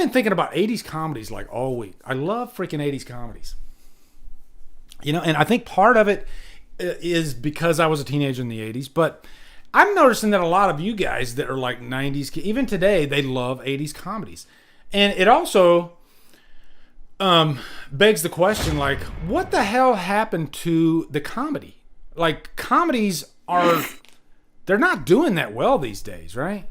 been thinking about 80s comedies like all week. I love freaking 80s comedies. You know, and I think part of it is because I was a teenager in the 80s, but I'm noticing that a lot of you guys that are like 90s, even today, they love 80s comedies. And it also begs the question, like, what the hell happened to the comedy? Like, comedies they're not doing that well these days, right?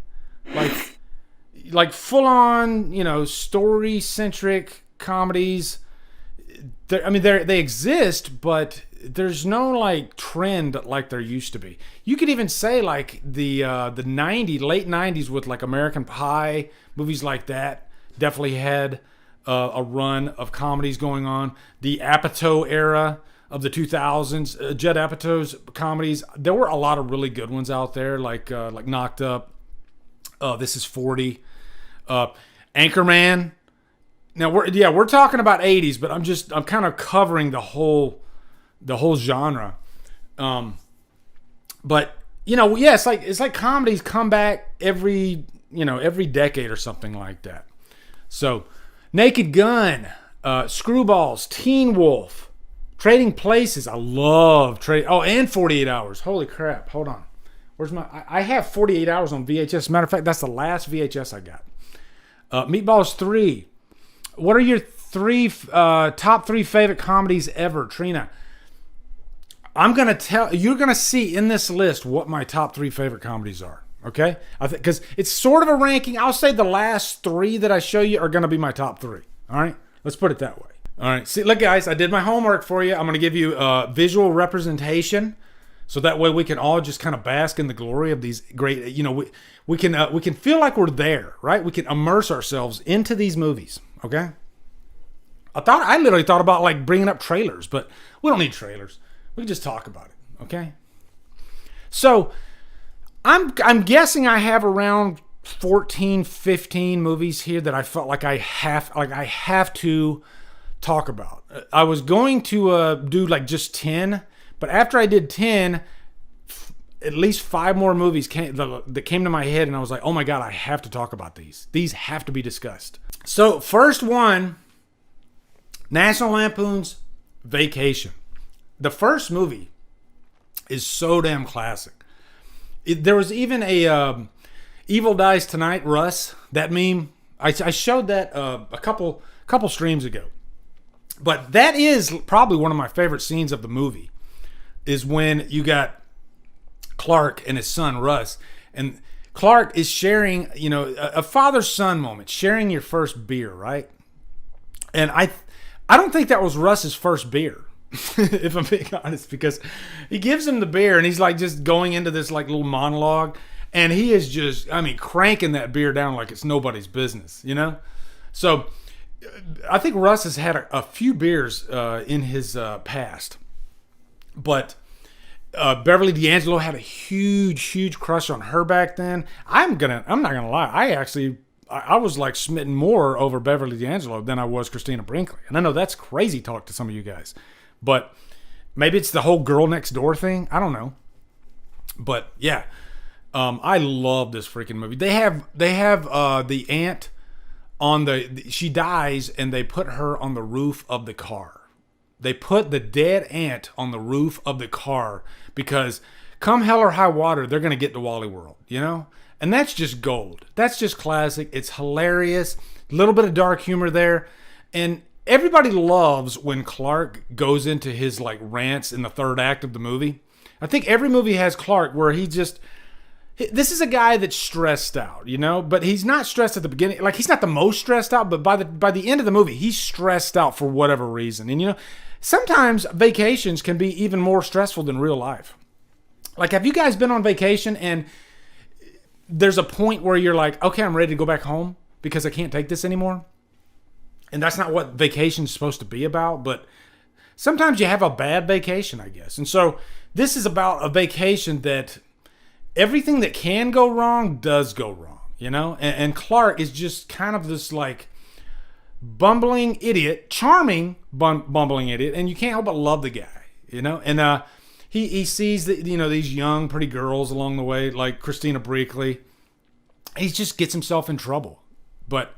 Like full on, you know, story centric comedies. They exist, but there's no like trend like there used to be. You could even say like the late 90s with like American Pie, movies like that definitely had a run of comedies going on. The Apatow era of the 2000s, Judd Apatow's comedies, there were a lot of really good ones out there, like Knocked Up, This Is 40, Anchorman. Now we're talking about 80s, but I'm kind of covering the whole genre. But you know, yeah, it's like comedies come back every decade or something like that. So, Naked Gun, Screwballs, Teen Wolf, Trading Places. I love and 48 Hours. Holy crap! Hold on, where's my? I have 48 Hours on VHS. Matter of fact, that's the last VHS I got. Meatballs 3. What are your top three favorite comedies ever, Trina? I'm going to you're going to see in this list what my top 3 favorite comedies are. Okay? Because it's sort of a ranking. I'll say the last 3 that I show you are going to be my top 3. All right? Let's put it that way. All right. See, look, guys, I did my homework for you. I'm going to give you visual representation. So that way we can all just kind of bask in the glory of these great, you know, we can feel like we're there, right? We can immerse ourselves into these movies, okay? I literally thought about like bringing up trailers, but we don't need trailers. We can just talk about it, okay? So I'm guessing I have around 14, 15 movies here that I felt like I have to talk about. I was going to do like just 10. But after I did 10, at least 5 more movies that came to my head, and I was like, oh my God, I have to talk about these. These have to be discussed. So, first one, National Lampoon's Vacation. The first movie is so damn classic. There was even a Evil Dies Tonight, Russ, that meme. I showed that a couple streams ago. But that is probably one of my favorite scenes of the movie. Is when you got Clark and his son Russ, and Clark is sharing, you know, a father-son moment, sharing your first beer, right? And I don't think that was Russ's first beer, if I'm being honest, because he gives him the beer and he's like just going into this like little monologue, and he is just, cranking that beer down like it's nobody's business, you know? So I think Russ has had a few beers in his past. But Beverly D'Angelo had a huge crush on her back then. I'm not gonna lie. I was like smitten more over Beverly D'Angelo than I was Christina Brinkley. And I know that's crazy talk to some of you guys, but maybe it's the whole girl next door thing. I don't know. But yeah, I love this freaking movie. They have the aunt on she dies and they put her on the roof of the car. They put the dead aunt on the roof of the car because come hell or high water, they're going to get to Wally World, you know? And that's just gold. That's just classic. It's hilarious. A little bit of dark humor there. And everybody loves when Clark goes into his like rants in the third act of the movie. I think every movie has Clark where this is a guy that's stressed out, you know, but he's not stressed at the beginning. Like he's not the most stressed out, but by the end of the movie, he's stressed out for whatever reason. And you know, sometimes vacations can be even more stressful than real life. Like, have you guys been on vacation and there's a point where you're like, okay, I'm ready to go back home because I can't take this anymore? And that's not what vacation's supposed to be about, but sometimes you have a bad vacation, I guess. And so this is about a vacation that everything that can go wrong does go wrong, you know? And Clark is just kind of this like bumbling idiot, charming bumbling idiot, and you can't help but love the guy, you know? And he sees that, you know, these young pretty girls along the way, like Christina Brinkley. He just gets himself in trouble. But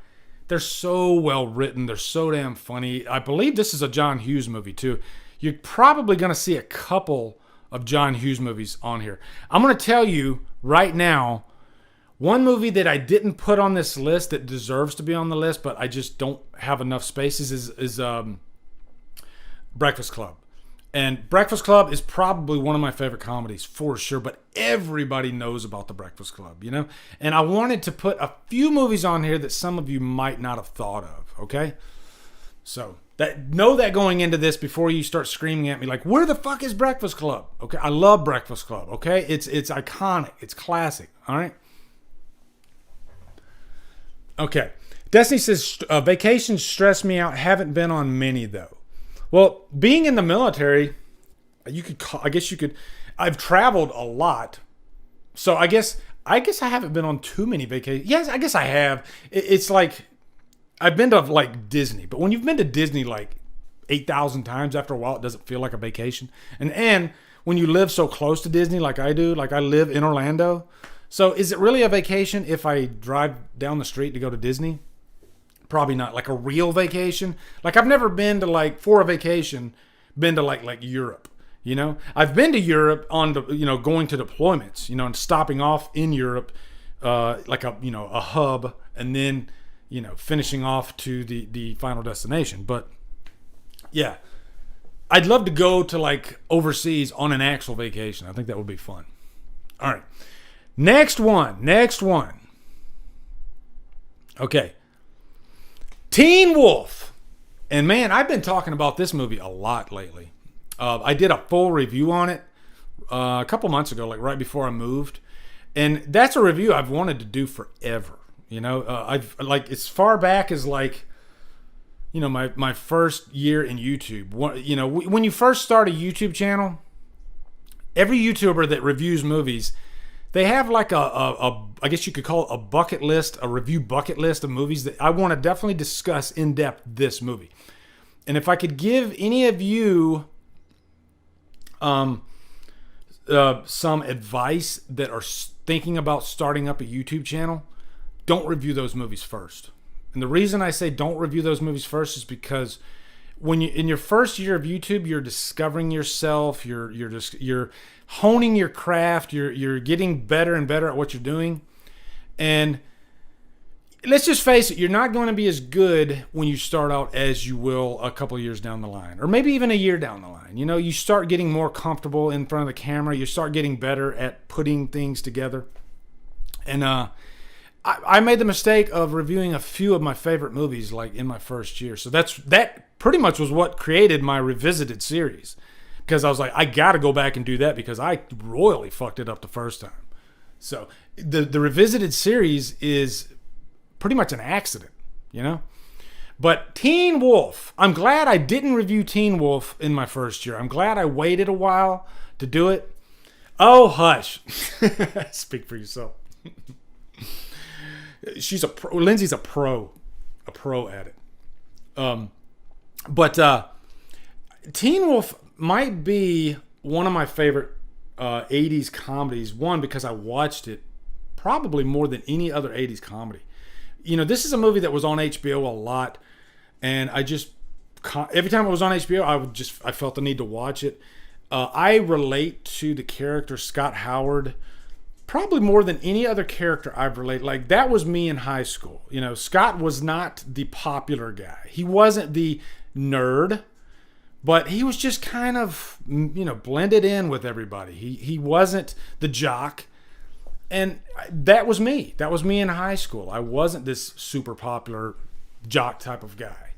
They're so well written. They're so damn funny. I believe this is a John Hughes movie too. You're probably going to see a couple of John Hughes movies on here. I'm going to tell you right now, one movie that I didn't put on this list that deserves to be on the list, but I just don't have enough spaces is Breakfast Club. And Breakfast Club is probably one of my favorite comedies for sure, but everybody knows about the Breakfast Club, you know? And I wanted to put a few movies on here that some of you might not have thought of, okay? So know that going into this before you start screaming at me like, where the fuck is Breakfast Club? Okay, I love Breakfast Club, okay? It's iconic, it's classic, all right? Okay, Destiny says, vacations stress me out, haven't been on many though. Well, being in the military, I've traveled a lot. So I guess I haven't been on too many vacations. Yes, I guess I have. It's like, I've been to like Disney, but when you've been to Disney like 8,000 times, after a while, it doesn't feel like a vacation. And when you live so close to Disney like I do, like I live in Orlando. So is it really a vacation if I drive down the street to go to Disney? Probably not. Like a real vacation. Like I've never been to like, for a vacation, been to like Europe, you know? I've been to Europe on the, you know, going to deployments, you know, and stopping off in Europe, like a hub, and then, you know, finishing off to the final destination. But yeah, I'd love to go to like overseas on an actual vacation. I think that would be fun. All right. Next one. Okay. Teen Wolf. And man, I've been talking about this movie a lot lately. I did a full review on it a couple months ago, like right before I moved. And that's a review I've wanted to do forever. You know, I've like as far back as like, you know, my first year in YouTube. You know, when you first start a YouTube channel, every YouTuber that reviews movies, they have like I guess you could call it a bucket list, a review bucket list of movies that I want to definitely discuss in depth this movie. And if I could give any of you some advice that are thinking about starting up a YouTube channel, don't review those movies first. And the reason I say don't review those movies first is because when you in your first year of YouTube, you're discovering yourself, you're honing your craft, you're getting better and better at what you're doing. And let's just face it, you're not going to be as good when you start out as you will a couple of years down the line, or maybe even a year down the line. You know, you start getting more comfortable in front of the camera, you start getting better at putting things together. And I made the mistake of reviewing a few of my favorite movies like in my first year. So that pretty much was what created my Revisited series. Because I was like, I got to go back and do that because I royally fucked it up the first time. So the Revisited series is pretty much an accident, you know? But Teen Wolf, I'm glad I didn't review Teen Wolf in my first year. I'm glad I waited a while to do it. Oh, hush. Speak for yourself. Lindsay's a pro at it. But Teen Wolf might be one of my favorite 80s comedies. One, because I watched it probably more than any other 80s comedy. You know, this is a movie that was on HBO a lot, and I just every time it was on HBO, I felt the need to watch it. I relate to the character Scott Howard probably more than any other character I've related. Like, that was me in high school. You know, Scott was not the popular guy. He wasn't the nerd, but he was just kind of, you know, blended in with everybody. He wasn't the jock. And that was me. That was me in high school. I wasn't this super popular jock type of guy,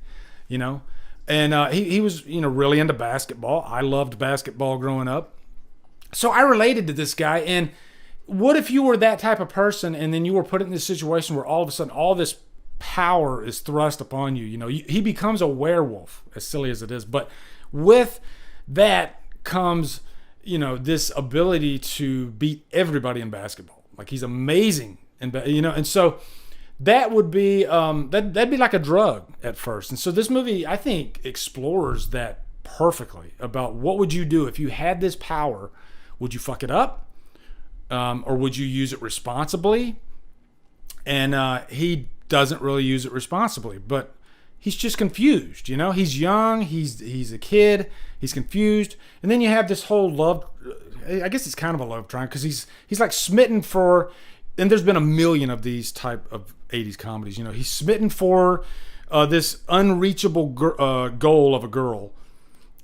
you know. And he was, you know, really into basketball. I loved basketball growing up. So I related to this guy. And what if you were that type of person and then you were put in this situation where all of a sudden all this power is thrust upon you? You know, he becomes a werewolf, as silly as it is. But with that comes, you know, this ability to beat everybody in basketball. Like, he's amazing. And, you know, and so that would be, that'd be like a drug at first. And so this movie, I think, explores that perfectly about what would you do if you had this power. Would you fuck it up? Or would you use it responsibly? And he doesn't really use it responsibly, but he's just confused, you know? He's young, he's a kid, he's confused. And then you have this whole love, I guess it's kind of a love triangle, because he's like smitten for, and there's been a million of these type of 80s comedies, you know? He's smitten for this unreachable goal of a girl.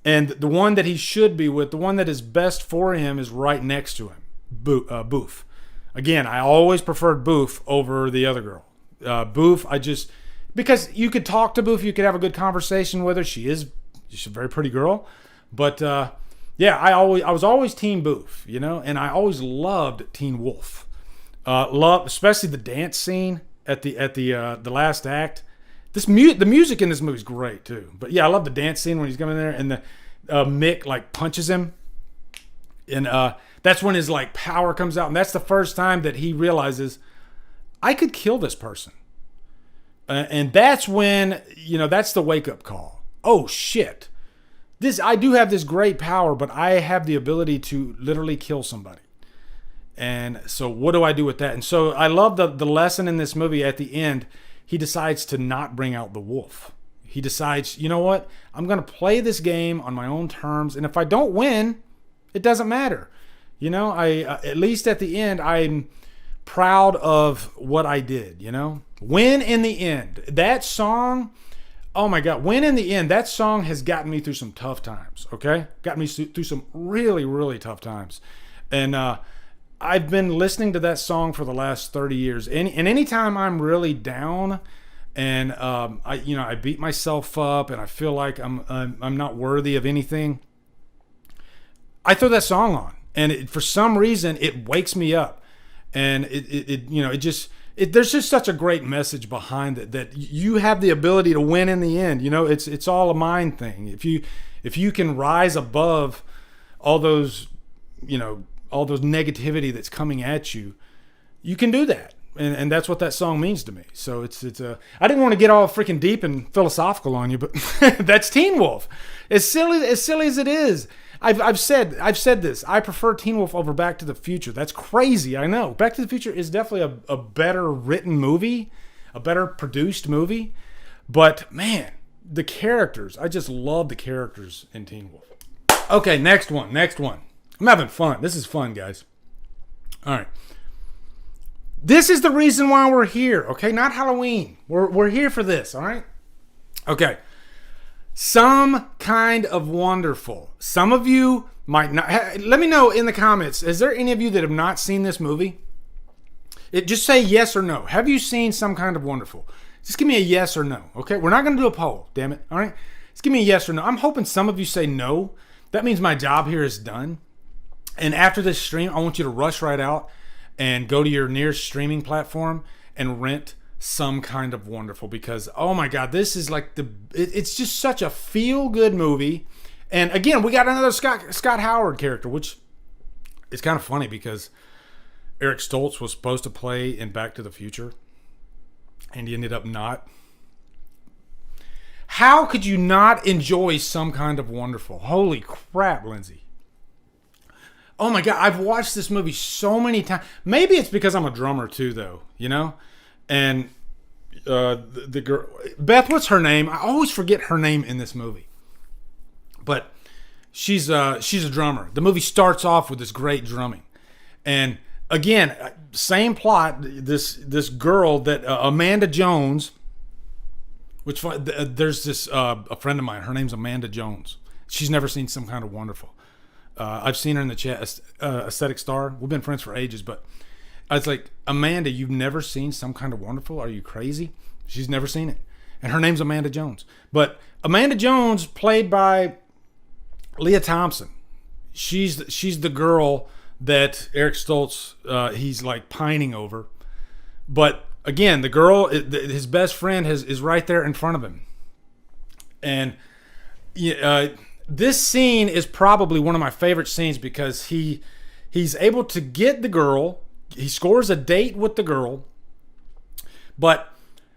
And the one that he should be with, the one that is best for him, is right next to him, Boof. Again, I always preferred Boof over the other girl. Boof, because you could talk to Boof, you could have a good conversation with her. She's a very pretty girl. But yeah, I was always Team Boof, you know, and I always loved Teen Wolf. Especially the dance scene at the last act. The music in this movie is great too. But yeah, I love the dance scene when he's coming there and the Mick like punches him, and that's when his like power comes out, and that's the first time that he realizes I could kill this person, and that's when, you know, that's the wake up call. Oh shit, I do have this great power, but I have the ability to literally kill somebody. And so what do I do with that? And so I love the lesson in this movie at the end. He decides to not bring out the wolf. He decides, you know what? I'm going to play this game on my own terms. And if I don't win, it doesn't matter. You know, at least at the end, I'm proud of what I did, you know? Win in the end. That song, oh my God, Win in the End. That song has gotten me through some tough times, okay? Got me through some really, really tough times. And I've been listening to that song for the last 30 years. And anytime I'm really down and I beat myself up and I feel like I'm not worthy of anything, I throw that song on. And for some reason, it wakes me up. And there's just such a great message behind it, that you have the ability to win in the end. You know, it's all a mind thing. If you can rise above all those, you know, all those negativity that's coming at you, you can do that. And that's what that song means to me. So it's I didn't want to get all freaking deep and philosophical on you, but that's Teen Wolf. As silly as it is, I've said this. I prefer Teen Wolf over Back to the Future. That's crazy, I know. Back to the Future is definitely a better written movie, a better produced movie. But man, the characters, I just love the characters in Teen Wolf. Okay, next one. I'm having fun. This is fun, guys. All right. This is the reason why we're here, okay? Not Halloween. We're here for this, all right? Okay. Some Kind of Wonderful. Some of you might not. Let me know in the comments. Is there any of you that have not seen this movie? Just say yes or no. Have you seen Some Kind of Wonderful? Just give me a yes or no, okay? We're not going to do a poll, damn it, all right? Just give me a yes or no. I'm hoping some of you say no. That means my job here is done. And after this stream, I want you to rush right out and go to your nearest streaming platform and rent Some Kind of Wonderful, because, oh my God, this is like it's just such a feel-good movie. And again, we got another Scott Howard character, which is kind of funny because Eric Stoltz was supposed to play in Back to the Future, and he ended up not. How could you not enjoy Some Kind of Wonderful? Holy crap, Lindsay. Oh my God, I've watched this movie so many times. Maybe it's because I'm a drummer too, though, you know? And the girl, Beth, what's her name? I always forget her name in this movie. But she's a drummer. The movie starts off with this great drumming. And again, same plot, this girl that Amanda Jones, which there's this a friend of mine, her name's Amanda Jones. She's never seen Some Kind of Wonderful. I've seen her in the chat, Aesthetic Star. We've been friends for ages, but I was like, Amanda, you've never seen Some Kind of Wonderful? Are you crazy? She's never seen it. And her name's Amanda Jones. But Amanda Jones, played by Leah Thompson. She's the girl that Eric Stoltz, he's like pining over. But again, the girl, his best friend is right there in front of him. And this scene is probably one of my favorite scenes because he's able to get the girl. He scores a date with the girl, but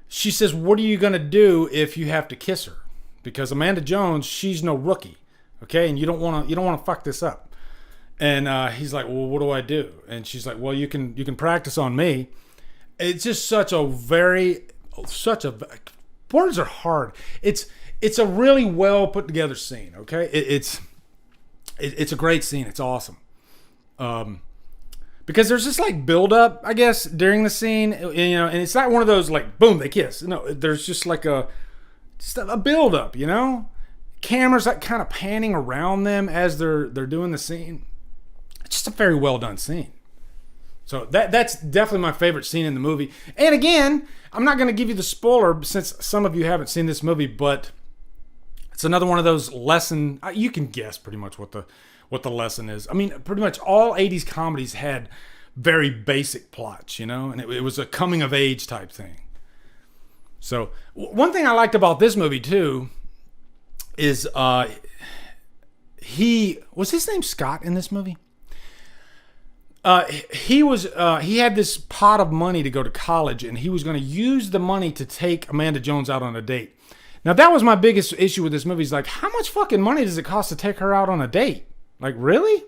she says, "What are you going to do if you have to kiss her?" Because Amanda Jones, she's no rookie, okay, and you don't want to fuck this up. And he's like, "Well, what do I do?" And she's like, "Well, you can practice on me." It's just such a very such a words are hard. It's a really well put together scene. Okay, it's a great scene. It's awesome. Because there's just like build up, I guess, during the scene, and it's not one of those like boom they kiss. No, there's just like a build up, Cameras like kind of panning around them as they're doing the scene. It's just a very well done scene. So that's definitely my favorite scene in the movie. And again, I'm not going to give you the spoiler since some of you haven't seen this movie, but it's another one of those lesson. You can guess pretty much what the lesson is. I mean, pretty much all 80s comedies had very basic plots, and it was a coming of age type thing. So one thing I liked about this movie too is was his name Scott in this movie? He had this pot of money to go to college, and he was going to use the money to take Amanda Jones out on a date. Now that was my biggest issue with this movie. Is like, how much fucking money does it cost to take her out on a date? Like, really?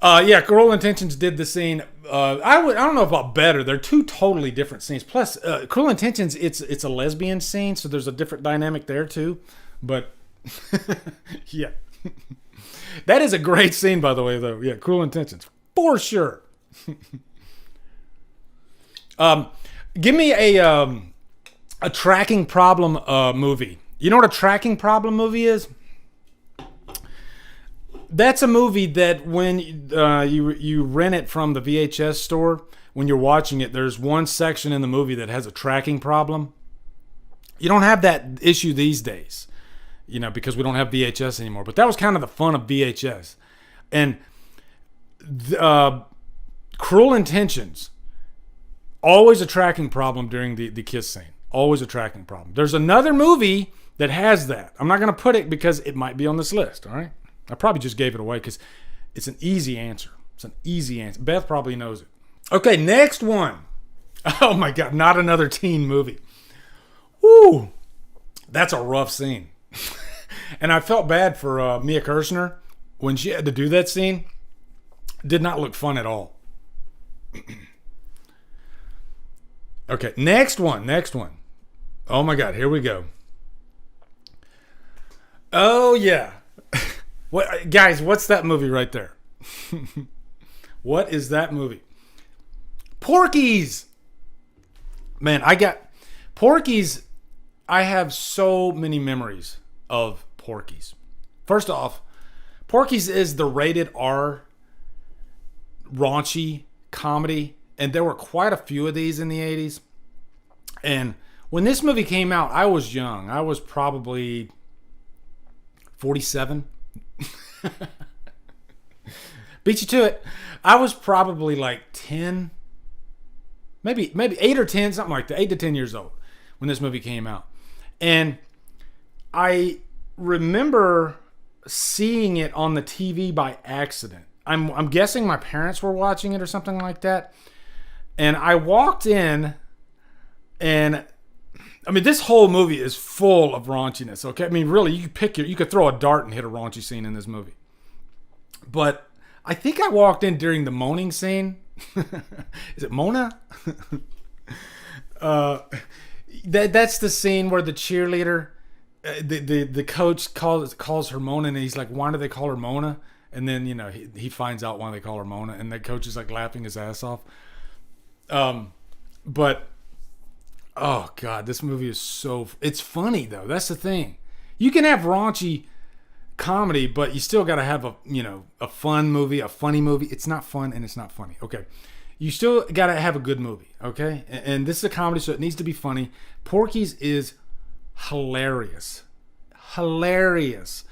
Yeah, Cruel Intentions did the scene. I don't know about better. They're two totally different scenes. Plus, Cruel Intentions, it's a lesbian scene, so there's a different dynamic there too. But yeah, that is a great scene, by the way. Though, yeah, Cruel Intentions for sure. Give me a tracking problem movie. You know what a tracking problem movie is? That's a movie that when you rent it from the VHS store, when you're watching it, there's one section in the movie that has a tracking problem. You don't have that issue these days, because we don't have VHS anymore. But that was kind of the fun of VHS. And Cruel Intentions, always a tracking problem during the kiss scene. Always a tracking problem. There's another movie that has that. I'm not going to put it because it might be on this list, all right? I probably just gave it away because it's an easy answer. It's an easy answer. Beth probably knows it. Okay, next one. Oh my God, not another teen movie. Woo, that's a rough scene. And I felt bad for Mia Kirshner when she had to do that scene. Did not look fun at all. Okay, next one. Oh my God, here we go. Oh yeah. What, guys, what's that movie right there? What is that movie? Porkies. Man, Porkies. I have so many memories of Porkies. First off, Porkies is the rated R raunchy comedy, and there were quite a few of these in the 80s. And when this movie came out, I was young. I was probably 47. Beat you to it. I was probably like 10, maybe 8 or 10, something like that, 8 to 10 years old when this movie came out. And I remember seeing it on the TV by accident. I'm guessing my parents were watching it or something like that. And I walked in, and I mean, this whole movie is full of raunchiness. Okay, I mean, really, you could throw a dart and hit a raunchy scene in this movie. But I think I walked in during the moaning scene. Is it Mona? That's the scene where the cheerleader, the coach calls her Mona, and he's like, "Why do they call her Mona?" And then he finds out why they call her Mona, and the coach is like laughing his ass off. But oh God, this movie is it's funny though. That's the thing. You can have raunchy comedy, but you still got to have a fun movie, a funny movie. It's not fun and it's not funny. Okay. You still got to have a good movie. Okay. And this is a comedy, so it needs to be funny. Porky's is hilarious. Hilarious.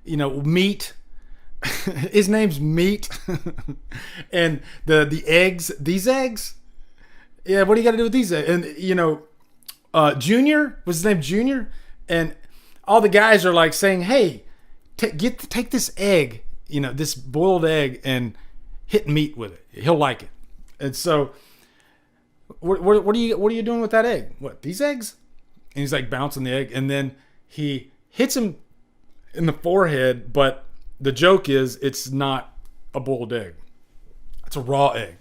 Meat. His name's Meat. And the eggs, these eggs. Yeah. What do you got to do with these eggs? And Junior, was his name Junior? And all the guys are like saying, "Hey, take this egg, this boiled egg, and hit Meat with it. He'll like it." And so, what are you doing with that egg? What, these eggs? And he's like bouncing the egg, and then he hits him in the forehead. But the joke is, it's not a boiled egg. It's a raw egg.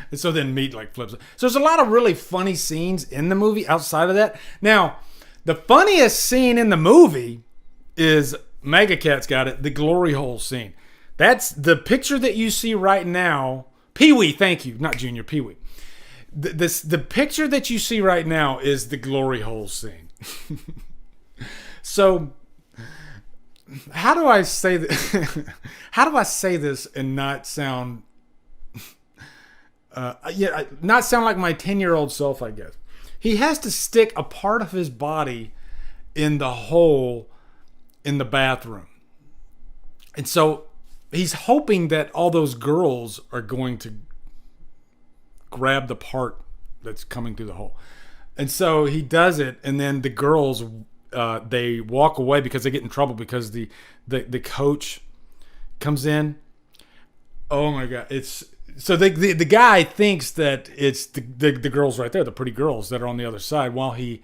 And so then meat like flips. So there's a lot of really funny scenes in the movie outside of that. Now, the funniest scene in the movie is, Mega Cat's got it, the glory hole scene. That's the picture that you see right now. Pee-wee, thank you. Not Junior, Pee-wee. The picture that you see right now is the glory hole scene. So, how do I say this? How do I say this and not sound... not sound like my 10-year-old self, I guess. He has to stick a part of his body in the hole in the bathroom. And so he's hoping that all those girls are going to grab the part that's coming through the hole. And so he does it, and then the girls, they walk away because they get in trouble because the coach comes in. Oh my God. So the guy thinks that it's the girls right there, the pretty girls that are on the other side, while he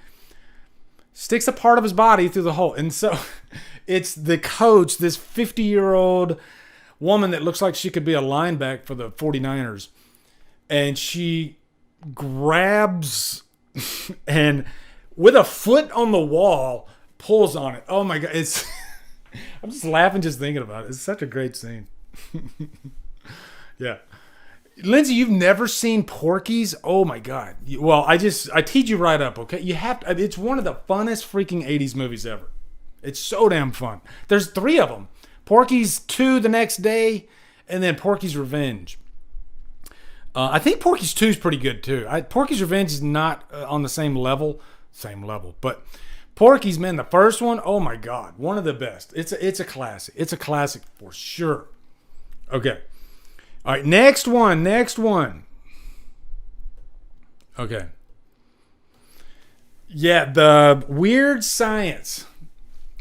sticks a part of his body through the hole. And so it's the coach, this 50-year-old woman that looks like she could be a linebacker for the 49ers. And she grabs and with a foot on the wall, pulls on it. Oh my God. I'm just laughing just thinking about it. It's such a great scene. Yeah. Lindsay, you've never seen Porkies? Oh my God. Well, I teed you right up, okay? It's one of the funnest freaking 80s movies ever. It's so damn fun. There's 3 of them. Porkies 2 the next day, and then Porky's Revenge. I think Porky's 2 is pretty good too. Porky's Revenge is not on the same level, but Porky's, man, the first one, oh my God, one of the best. It's a classic. It's a classic for sure. Okay. All right, next one. Okay. Yeah, the Weird Science.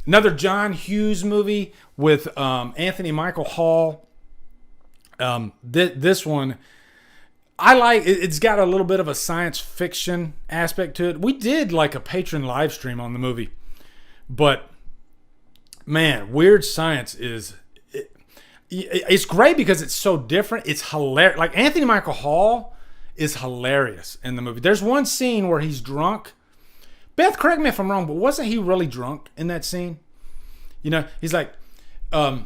Another John Hughes movie with Anthony Michael Hall. This one, I like. It's got a little bit of a science fiction aspect to it. We did like a Patreon live stream on the movie. But, man, Weird Science is... It's great because it's so different. It's hilarious. Like, Anthony Michael Hall is hilarious in the movie. There's one scene where he's drunk. Beth, correct me if I'm wrong, but wasn't he really drunk in that scene? You know, he's like, my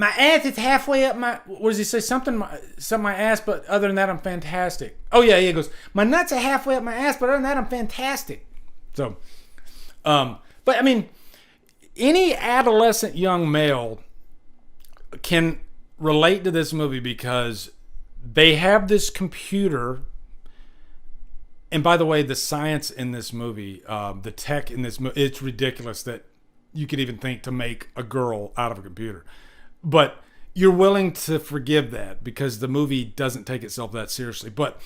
ass is halfway up my... What does he say? Something my ass, but other than that, I'm fantastic. Oh, yeah, he goes, my nuts are halfway up my ass, but other than that, I'm fantastic. So, but, I mean, any adolescent young male can relate to this movie because they have this computer, and by the way, the science in this movie, the tech in this movie, it's ridiculous that you could even think to make a girl out of a computer. But you're willing to forgive that because the movie doesn't take itself that seriously. But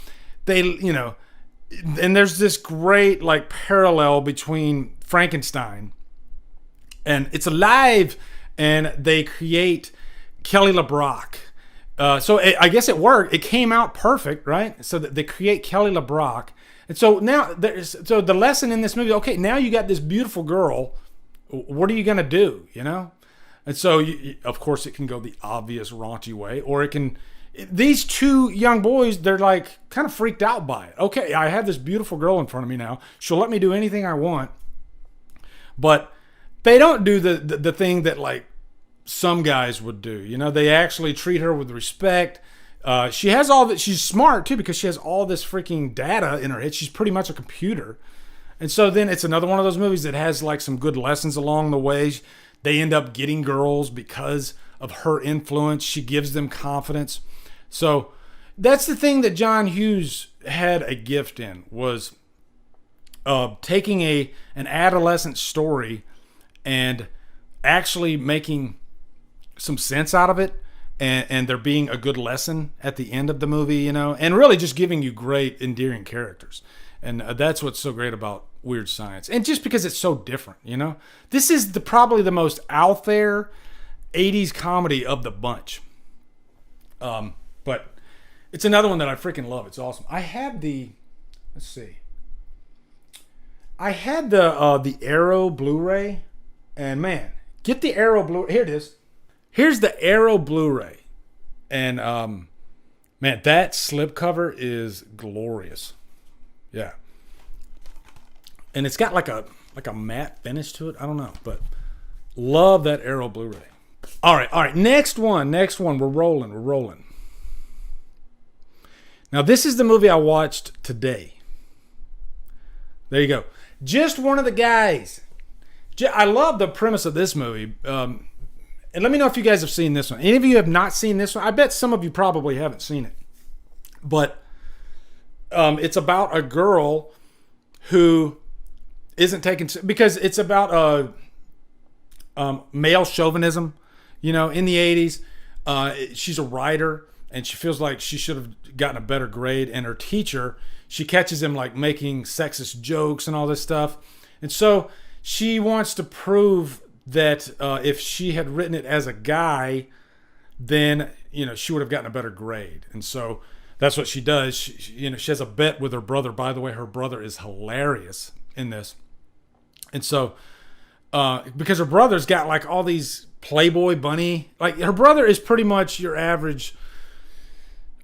they, you know, and there's this great like parallel between Frankenstein and It's Alive, and they create Kelly LeBrock. So I guess it worked. It came out perfect, right? So that they create Kelly LeBrock. And so now so the lesson in this movie, okay, now you got this beautiful girl. What are you going to do, you know? And so, of course, it can go the obvious raunchy way, or it can... These 2 young boys, they're like kind of freaked out by it. Okay, I have this beautiful girl in front of me now. She'll let me do anything I want. But they don't do the thing that like some guys would do. You know, they actually treat her with respect. She has all that. She's smart too because she has all this freaking data in her head. She's pretty much a computer. And so then it's another one of those movies that has like some good lessons along the way. They end up getting girls because of her influence. She gives them confidence. So that's the thing that John Hughes had a gift in, was taking an adolescent story and actually making some sense out of it, and there being a good lesson at the end of the movie, you know, and really just giving you great, endearing characters. And that's what's so great about Weird Science. And just because it's so different, you know. This is probably the most out there 80s comedy of the bunch. But it's another one that I freaking love. It's awesome. I had the Arrow Blu-ray, and man, get the Arrow Blu-ray. Here it is. Here's the Arrow Blu-ray. And Man, that slipcover is glorious. Yeah. And it's got like a matte finish to it. I don't know, but love that Arrow Blu-ray. All right. Next one. We're rolling. Now, this is the movie I watched today. There you go. Just One of the Guys. I love the premise of this movie. And let me know if you guys have seen this one. Any of you have not seen this one? I bet some of you probably haven't seen it. But it's about a girl who isn't taken... Because it's about male chauvinism. You know, in the 80s, she's a writer, and she feels like she should have gotten a better grade. And her teacher, she catches him like making sexist jokes and all this stuff. And so she wants to prove that if she had written it as a guy, then, you know, she would have gotten a better grade. And so that's what she does. She has a bet with her brother. By the way, her brother is hilarious in this. And so, because her brother's got like all these Playboy bunny, like her brother is pretty much your average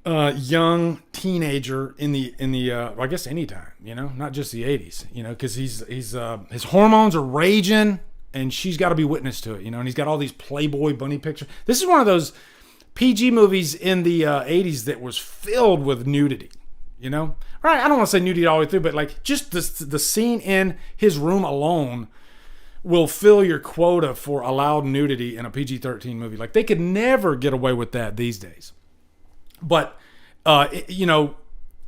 young teenager in the I guess anytime, you know, not just the 80s, you know, because he's his hormones are raging, and she's got to be witness to it, you know, and he's got all these Playboy bunny pictures. This is one of those PG movies in the 80s that was filled with nudity, you know, right? I don't want to say nudity all the way through, but like just the scene in his room alone will fill your quota for allowed nudity in a PG-13 movie. Like, they could never get away with that these days. But, you know,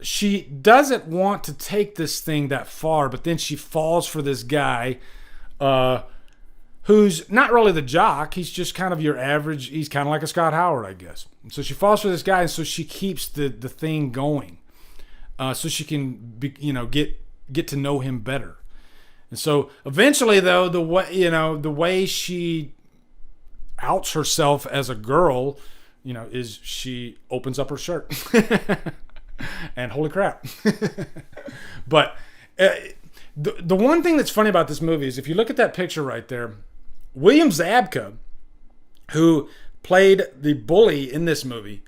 she doesn't want to take this thing that far, but then she falls for this guy who's not really the jock. He's just kind of your average. He's kind of like a Scott Howard, I guess. And so she falls for this guy, and so she keeps the thing going so she can, get to know him better. And so eventually, though, the way she outs herself as a girl, you know, is she opens up her shirt, and holy crap! But the one thing that's funny about this movie is if you look at that picture right there, William Zabka, who played the bully in this movie,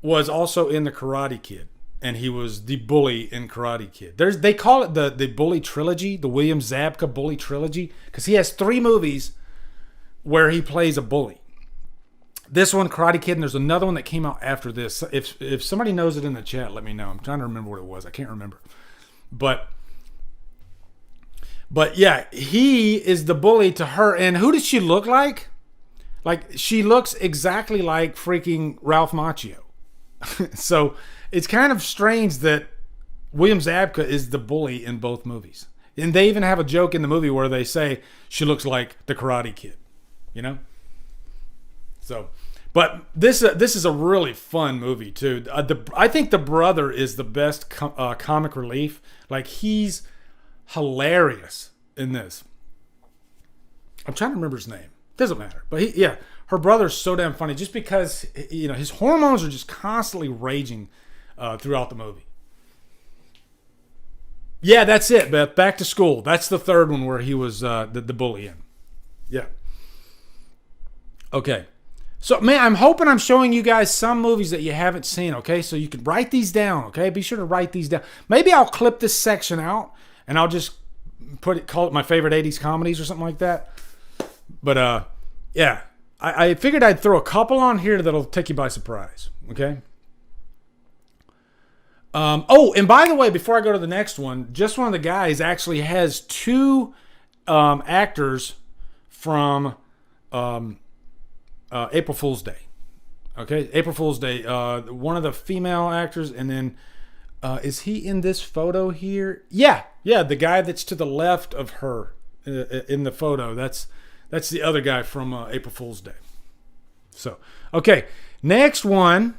was also in The Karate Kid. And he was the bully in Karate Kid. They call it the Bully Trilogy, the William Zabka Bully Trilogy, because he has 3 movies where he plays a bully. This one, Karate Kid, and there's another one that came out after this. If somebody knows it in the chat, let me know. I'm trying to remember what it was. I can't remember. But yeah, he is the bully to her. And who does she look like? Like, she looks exactly like freaking Ralph Macchio. So it's kind of strange that William Zabka is the bully in both movies. And they even have a joke in the movie where they say she looks like the Karate Kid, you know? So, but this is a really fun movie too. I think the brother is the best comic relief. Like, he's hilarious in this. I'm trying to remember his name. Doesn't matter. But her brother's so damn funny just because, you know, his hormones are just constantly raging throughout the movie. Yeah, that's it, Beth. Back to School. That's the third one where he was the bully in. Yeah. Okay. So, man, I'm hoping I'm showing you guys some movies that you haven't seen, okay? So you can write these down, okay? Be sure to write these down. Maybe I'll clip this section out, and I'll just call it my favorite 80s comedies or something like that. But, yeah. I figured I'd throw a couple on here that'll take you by surprise, okay? And by the way, before I go to the next one, Just One of the Guys actually has 2 actors from April Fool's Day. Okay, April Fool's Day. One of the female actors, and then is he in this photo here? Yeah, the guy that's to the left of her in the photo. That's the other guy from April Fool's Day. So, okay, next one.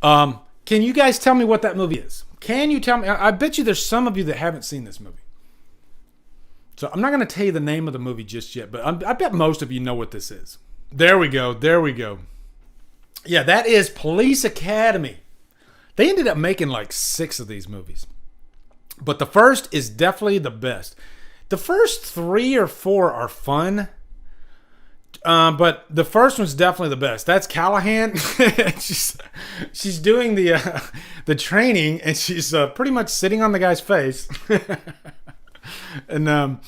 Can you guys tell me what that movie is? Can you tell me? I bet you there's some of you that haven't seen this movie. So I'm not going to tell you the name of the movie just yet, but I bet most of you know what this is. There we go. Yeah, that is Police Academy. They ended up making like 6 of these movies. But the first is definitely the best. The first 3 or 4 are fun. But the first one's definitely the best. That's Callahan. she's doing the training, and she's pretty much sitting on the guy's face. And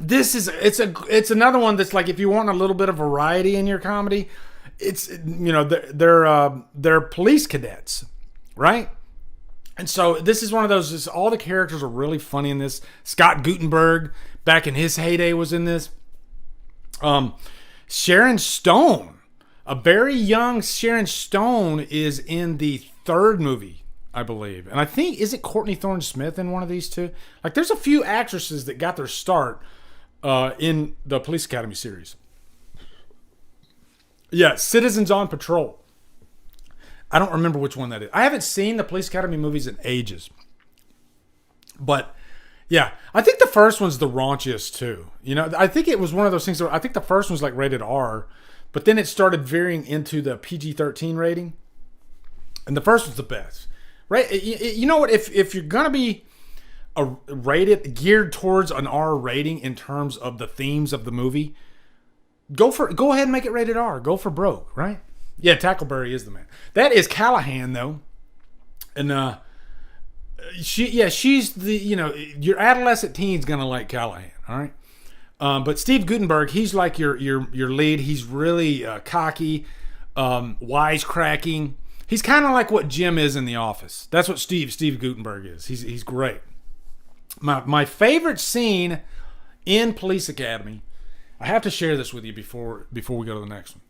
it's another one that's like, if you want a little bit of variety in your comedy, it's, you know, they're police cadets, right? And so this is one of those. All the characters are really funny in this. Scott Gutenberg, back in his heyday, was in this. Sharon Stone, a very young Sharon Stone, is in the third movie, I believe. And I think, is it Courtney Thorne-Smith in one of these two? Like, there's a few actresses that got their start in the Police Academy series. Yeah, Citizens on Patrol. I don't remember which one that is. I haven't seen the Police Academy movies in ages. But yeah, I think the first one's the raunchiest too. You know, I think it was one of those things where I think the first one's like rated R, but then it started veering into the PG-13 rating. And the first one's the best. Right? You know what? If you're going to be geared towards an R rating in terms of the themes of the movie, go ahead and make it rated R. Go for broke, right? Yeah, Tackleberry is the man. That is Callahan, though. And she's the, you know, your adolescent teen's gonna like Callahan, all right? But Steve Gutenberg, he's like your lead. He's really cocky, wisecracking. He's kind of like what Jim is in The Office. That's what Steve Gutenberg is. He's great. My favorite scene in Police Academy, I have to share this with you before we go to the next one.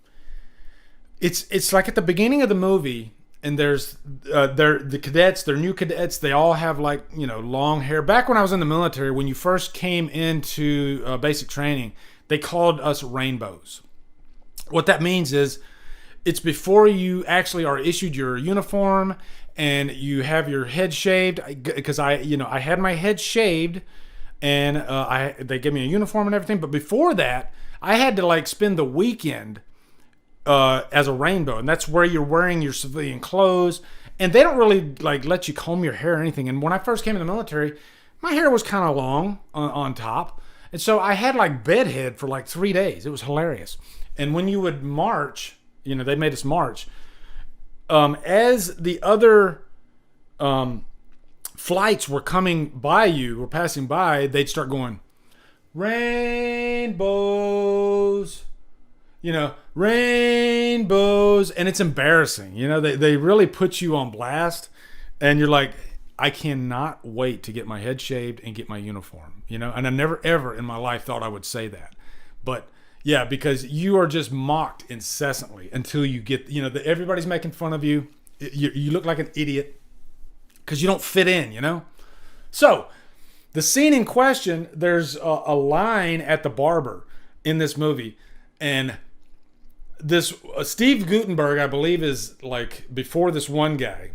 It's like at the beginning of the movie, and there's the cadets, they're new cadets. They all have, like, you know, long hair. Back when I was in the military, when you first came into basic training, they called us rainbows. What that means is it's before you actually are issued your uniform and you have your head shaved. Because I had my head shaved, and they gave me a uniform and everything. But before that, I had to like spend the weekend as a rainbow, and that's where you're wearing your civilian clothes, and they don't really like let you comb your hair or anything. And when I first came in the military, my hair was kind of long on top, and so I had like bedhead for like 3 days. It was hilarious. And when you would march, you know, they made us march, as the other flights were coming by you, were passing by, they'd start going, rainbows, you know, rainbows. And it's embarrassing. You know, they really put you on blast, and you're like, I cannot wait to get my head shaved and get my uniform, you know. And I never ever in my life thought I would say that, but yeah, because you are just mocked incessantly until you get, you know, everybody's making fun of you. You look like an idiot because you don't fit in, you know. So the scene in question, there's a line at the barber in this movie, and this Steve Gutenberg, I believe, is like before this one guy,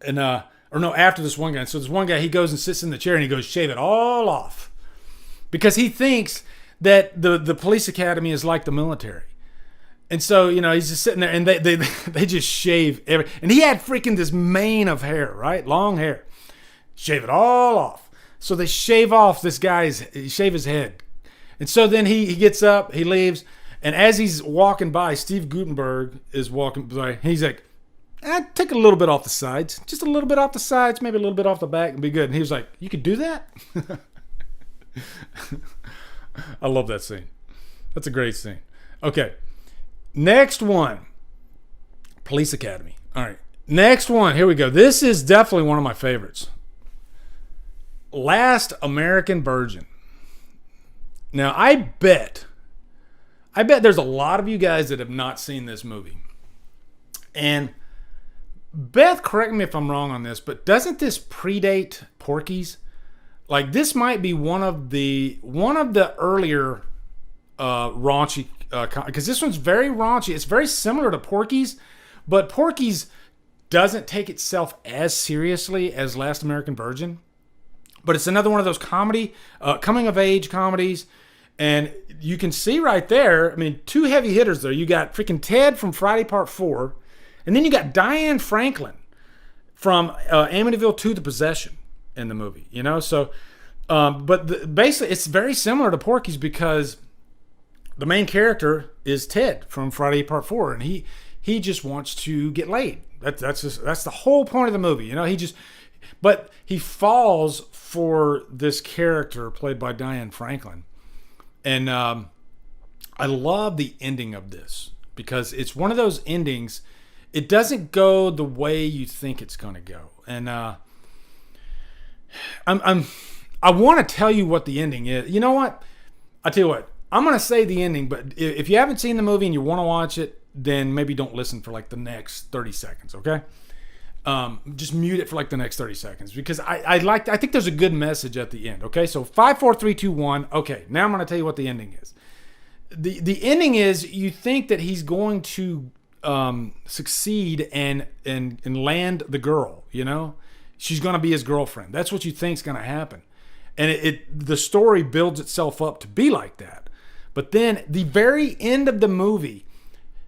and or no, after this one guy. So this one guy, he goes and sits in the chair and he goes, shave it all off, because he thinks that the police academy is like the military. And so, you know, he's just sitting there, and they just shave and he had freaking this mane of hair, right? Long hair. Shave it all off. So they shave off this shave his head. And so then he gets up, he leaves, and as he's walking by, Steve Gutenberg is walking by, he's like, take a little bit off the sides. Just a little bit off the sides, maybe a little bit off the back, and be good. And he was like, you could do that? I love that scene. That's a great scene. Okay. Next one. Police Academy. All right. Next one. Here we go. This is definitely one of my favorites. Last American Virgin. Now, I bet there's a lot of you guys that have not seen this movie. And Beth, correct me if I'm wrong on this, but doesn't this predate Porkies? Like, this might be one of the earlier raunchy, because this one's very raunchy. It's very similar to Porkies, but Porkies doesn't take itself as seriously as Last American Virgin. But it's another one of those comedy, coming of age comedies. And you can see right there, I mean, two heavy hitters there. You got freaking Ted from Friday Part 4, and then you got Diane Franklin from Amityville 2: The Possession in the movie, you know? So, but basically, it's very similar to Porky's, because the main character is Ted from Friday Part 4, and he just wants to get laid. That's the whole point of the movie. You know, but he falls for this character played by Diane Franklin. And I love the ending of this because it's one of those endings. It doesn't go the way you think it's going to go. And I want to tell you what the ending is. You know what? I tell you what. I'm going to say the ending, but if you haven't seen the movie and you want to watch it, then maybe don't listen for like the next 30 seconds, okay? Just mute it for like the next 30 seconds because I think there's a good message at the end, okay? So 5, 4, 3, 2, 1. Okay, now I'm going to tell you what the ending is. The ending is you think that he's going to succeed and land the girl, you know? She's going to be his girlfriend. That's what you think's going to happen. And the story builds itself up to be like that. But then the very end of the movie,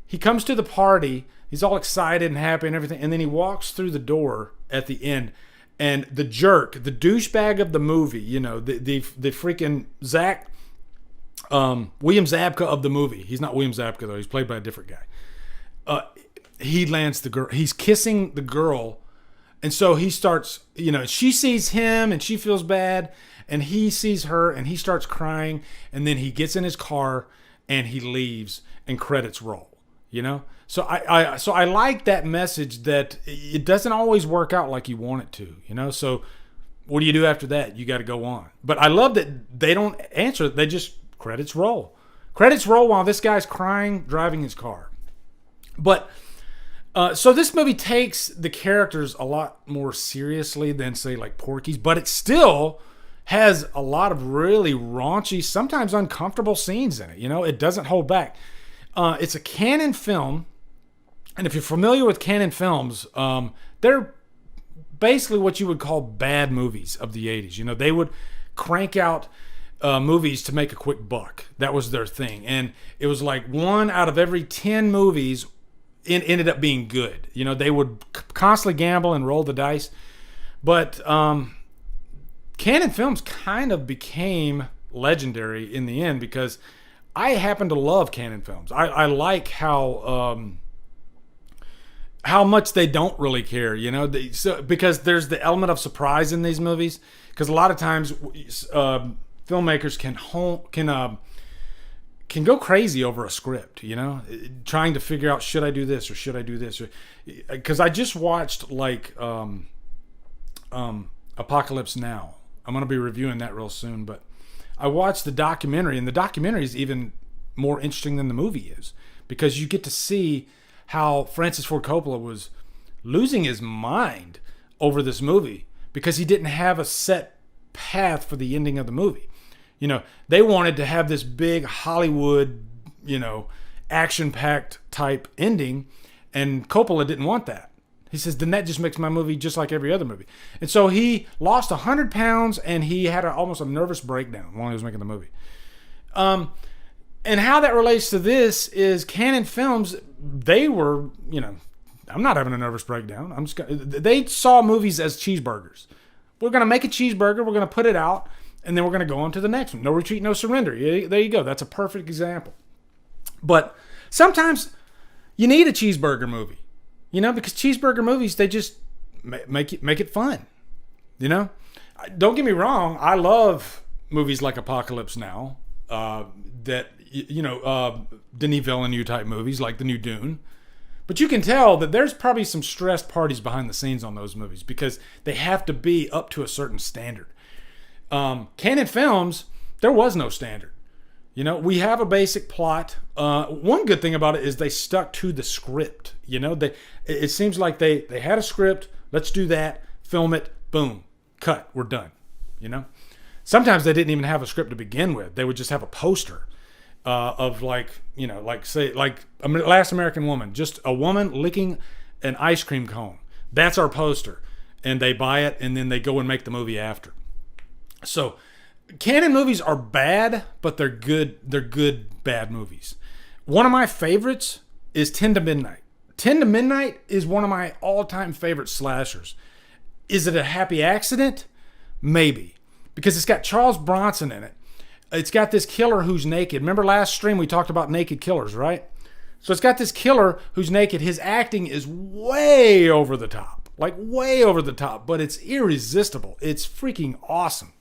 he comes to the party, he's all excited and happy and everything, and then he walks through the door at the end, and the jerk, the douchebag of the movie, you know, the freaking William Zabka of the movie. He's not William Zabka though, he's played by a different guy. He lands the girl, he's kissing the girl, and so he starts, you know, she sees him and she feels bad, and he sees her and he starts crying, and then he gets in his car and he leaves and credits roll, you know? So I like that message that it doesn't always work out like you want it to, you know? So what do you do after that? You got to go on. But I love that they don't answer. They just credits roll. Credits roll while this guy's crying, driving his car. But so this movie takes the characters a lot more seriously than, say, like Porkies, but it still has a lot of really raunchy, sometimes uncomfortable scenes in it. You know, it doesn't hold back. It's a Canon film, and if you're familiar with Canon films, they're basically what you would call bad movies of the 80s. You know, they would crank out movies to make a quick buck. That was their thing. And it was like 1 out of every 10 movies ended up being good. You know, they would constantly gamble and roll the dice. But Canon films kind of became legendary in the end because I happen to love Canon films. I like how much they don't really care, you know, because there's the element of surprise in these movies. Because a lot of times filmmakers can go crazy over a script, you know, trying to figure out, should I do this or should I do this? Because I just watched like Apocalypse Now. I'm going to be reviewing that real soon, but I watched the documentary, and the documentary is even more interesting than the movie is because you get to see how Francis Ford Coppola was losing his mind over this movie because he didn't have a set path for the ending of the movie. You know, they wanted to have this big Hollywood, you know, action-packed type ending, and Coppola didn't want that. He says, then that just makes my movie just like every other movie. And so he lost 100 pounds, and he had almost a nervous breakdown while he was making the movie. And how that relates to this is Canon Films, they were, you know, I'm not having a nervous breakdown. They saw movies as cheeseburgers. We're going to make a cheeseburger, we're going to put it out, and then we're going to go on to the next one. No retreat, no surrender. There you go. That's a perfect example. But sometimes you need a cheeseburger movie. You know, because cheeseburger movies, they just make it fun. You know? Don't get me wrong. I love movies like Apocalypse Now. Denis Villeneuve type movies like the new Dune. But you can tell that there's probably some stressed parties behind the scenes on those movies because they have to be up to a certain standard. Canon Films, there was no standard. You know, we have a basic plot. One good thing about it is they stuck to the script. You know, it seems like they had a script. Let's do that. Film it. Boom. Cut. We're done. You know, sometimes they didn't even have a script to begin with. They would just have a poster of like Last American Woman, just a woman licking an ice cream cone. That's our poster, and they buy it, and then they go and make the movie after. So Canon movies are bad, but they're good. They're good, bad movies. One of my favorites is 10 to Midnight. 10 to Midnight is one of my all-time favorite slashers. Is it a happy accident? Maybe. Because it's got Charles Bronson in it. it's got this killer who's naked. Remember last stream we talked about naked killers, right? So it's got this killer who's naked. His acting is way over the top, like way over the top, but it's irresistible. It's freaking awesome.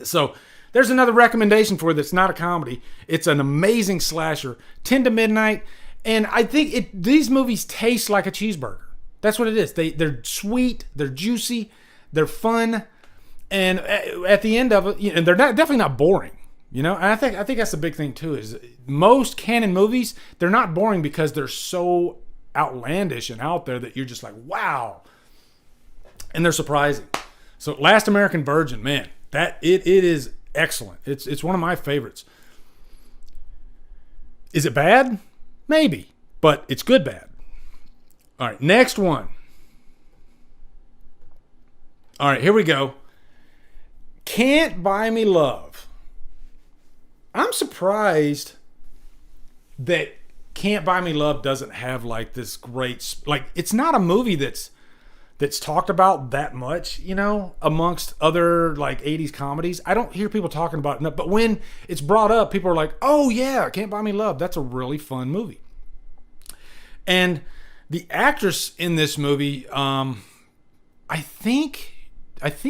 So there's another recommendation for you that's not a comedy. It's an amazing slasher, 10 to Midnight. And I think these movies taste like a cheeseburger. That's what it is. They're sweet, they're juicy, they're fun. And at the end of it, and they're definitely not boring. And I think that's the big thing too, is most canon movies, they're not boring because they're so outlandish and out there that you're just like, wow. And they're surprising. So Last American Virgin, man, that it is excellent. It's one of my favorites. Is it bad? Maybe, but it's good bad. All right, next one. All right, here we go. Cant Buy Me Love. I'm surprised that Cant Buy Me Love doesn't have like this great, like it's not a movie that's talked about that much, amongst other like 80s comedies. I don't hear people talking about it enough, but when it's brought up, people are like, oh yeah, Cant Buy Me Love. That's a really fun movie. And the actress in this movie, I think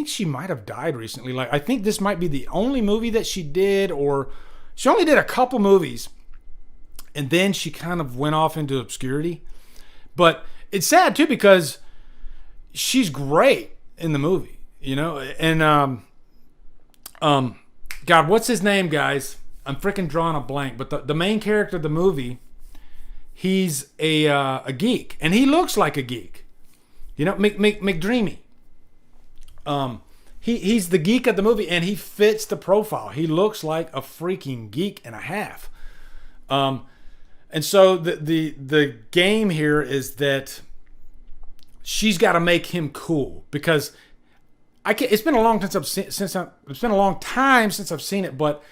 she might have died recently. Like, I think this might be the only movie that she did, or she only did a couple movies, and then she kind of went off into obscurity. But it's sad too because she's great in the movie, And God, what's his name, guys? I'm freaking drawing a blank. But the main character of the movie, he's a geek, and he looks like a geek. McDreamy. He's the geek of the movie, and he fits the profile. He looks like a freaking geek and a half. And so the game here is that she's got to make him cool, because it's been a long time since I've seen it, but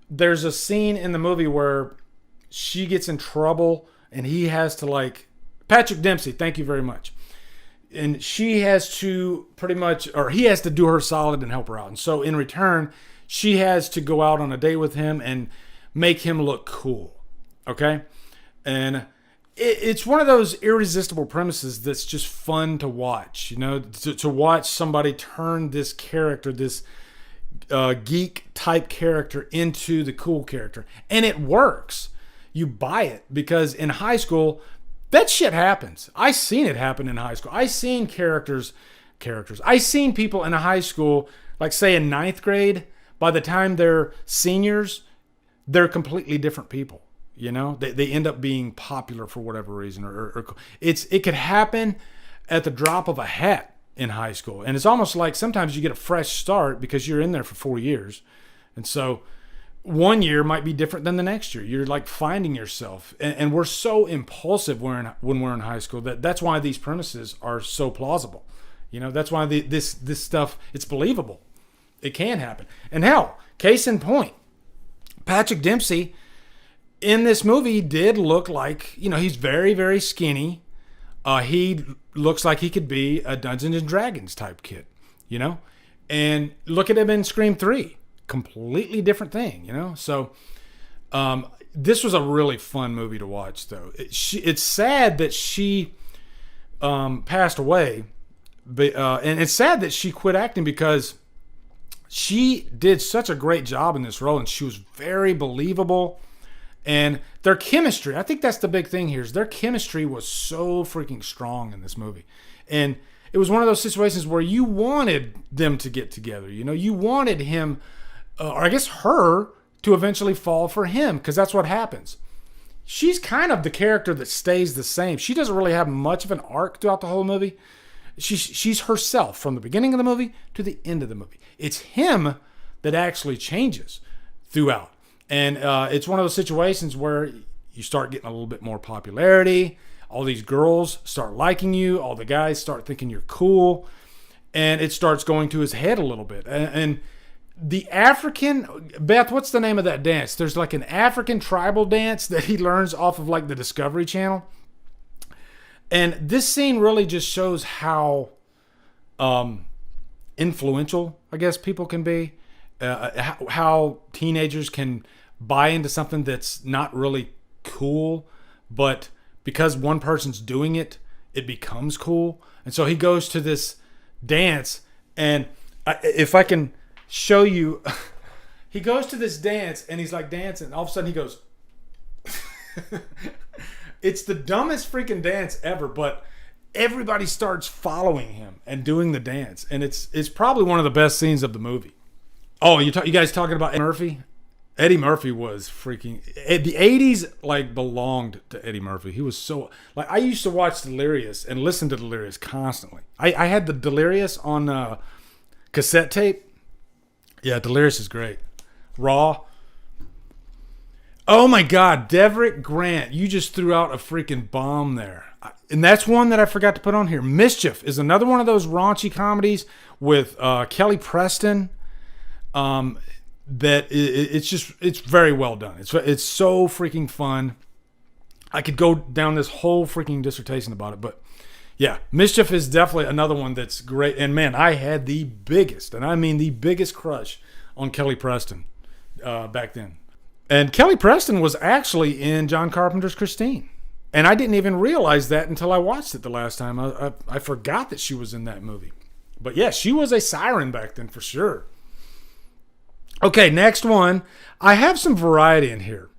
there's a scene in the movie where she gets in trouble and he has to Patrick Dempsey, thank you very much. And she has to he has to do her solid and help her out. And so in return, she has to go out on a date with him and make him look cool. Okay? And it's one of those irresistible premises that's just fun to watch. To watch somebody turn this character, this geek type character, into the cool character. And it works. You buy it, because in high school, that shit happens. I seen it happen in high school. I seen characters. I seen people in a high school, like say in 9th grade, by the time they're seniors, they're completely different people. They end up being popular for whatever reason, or it could happen at the drop of a hat in high school. And it's almost like sometimes you get a fresh start because you're in there for 4 years. And so one year might be different than the next year. You're like finding yourself. And we're so impulsive when we're in high school that's why these premises are so plausible. That's why this stuff, it's believable. It can happen. And hell, case in point, Patrick Dempsey in this movie did look like, he's very, very skinny. He looks like he could be a Dungeons and Dragons type kid, And look at him in Scream 3. Completely different thing, So this was a really fun movie to watch, though. It's sad that she passed away, but and it's sad that she quit acting, because she did such a great job in this role, and she was very believable. And their chemistry, I think that's the big thing here, is their chemistry was so freaking strong in this movie. And it was one of those situations where you wanted them to get together. You wanted him, or I guess her, to eventually fall for him, because that's what happens. She's kind of the character that stays the same. She doesn't really have much of an arc throughout the whole movie. She's herself from the beginning of the movie to the end of the movie. It's him that actually changes throughout. And it's one of those situations where you start getting a little bit more popularity. All these girls start liking you. All the guys start thinking you're cool. And it starts going to his head a little bit. And the African, Beth, what's the name of that dance? There's like an African tribal dance that he learns off of like the Discovery Channel. And this scene really just shows how influential, I guess, people can be. how teenagers can buy into something that's not really cool, but because one person's doing it, it becomes cool. And so he goes to this dance, and if I can show you, he goes to this dance and he's like dancing, and all of a sudden he goes, it's the dumbest freaking dance ever, but everybody starts following him and doing the dance, and it's probably one of the best scenes of the movie. Oh, you guys talking about Eddie Murphy? Eddie Murphy was freaking... The 80s, like, belonged to Eddie Murphy. He was so... Like, I used to watch Delirious and listen to Delirious constantly. I had the Delirious on cassette tape. Yeah, Delirious is great. Raw. Oh, my God. Deverick Grant. You just threw out a freaking bomb there. And that's one that I forgot to put on here. Mischief is another one of those raunchy comedies with Kelly Preston. It's very well done. It's so freaking fun. I could go down this whole freaking dissertation about it, but yeah, Mischief is definitely another one that's great. And man, I had the biggest, and I mean the biggest crush on Kelly Preston back then. And Kelly Preston was actually in John Carpenter's Christine. And I didn't even realize that until I watched it the last time. I forgot that she was in that movie. But yeah, she was a siren back then for sure. Okay, next one. I have some variety in here.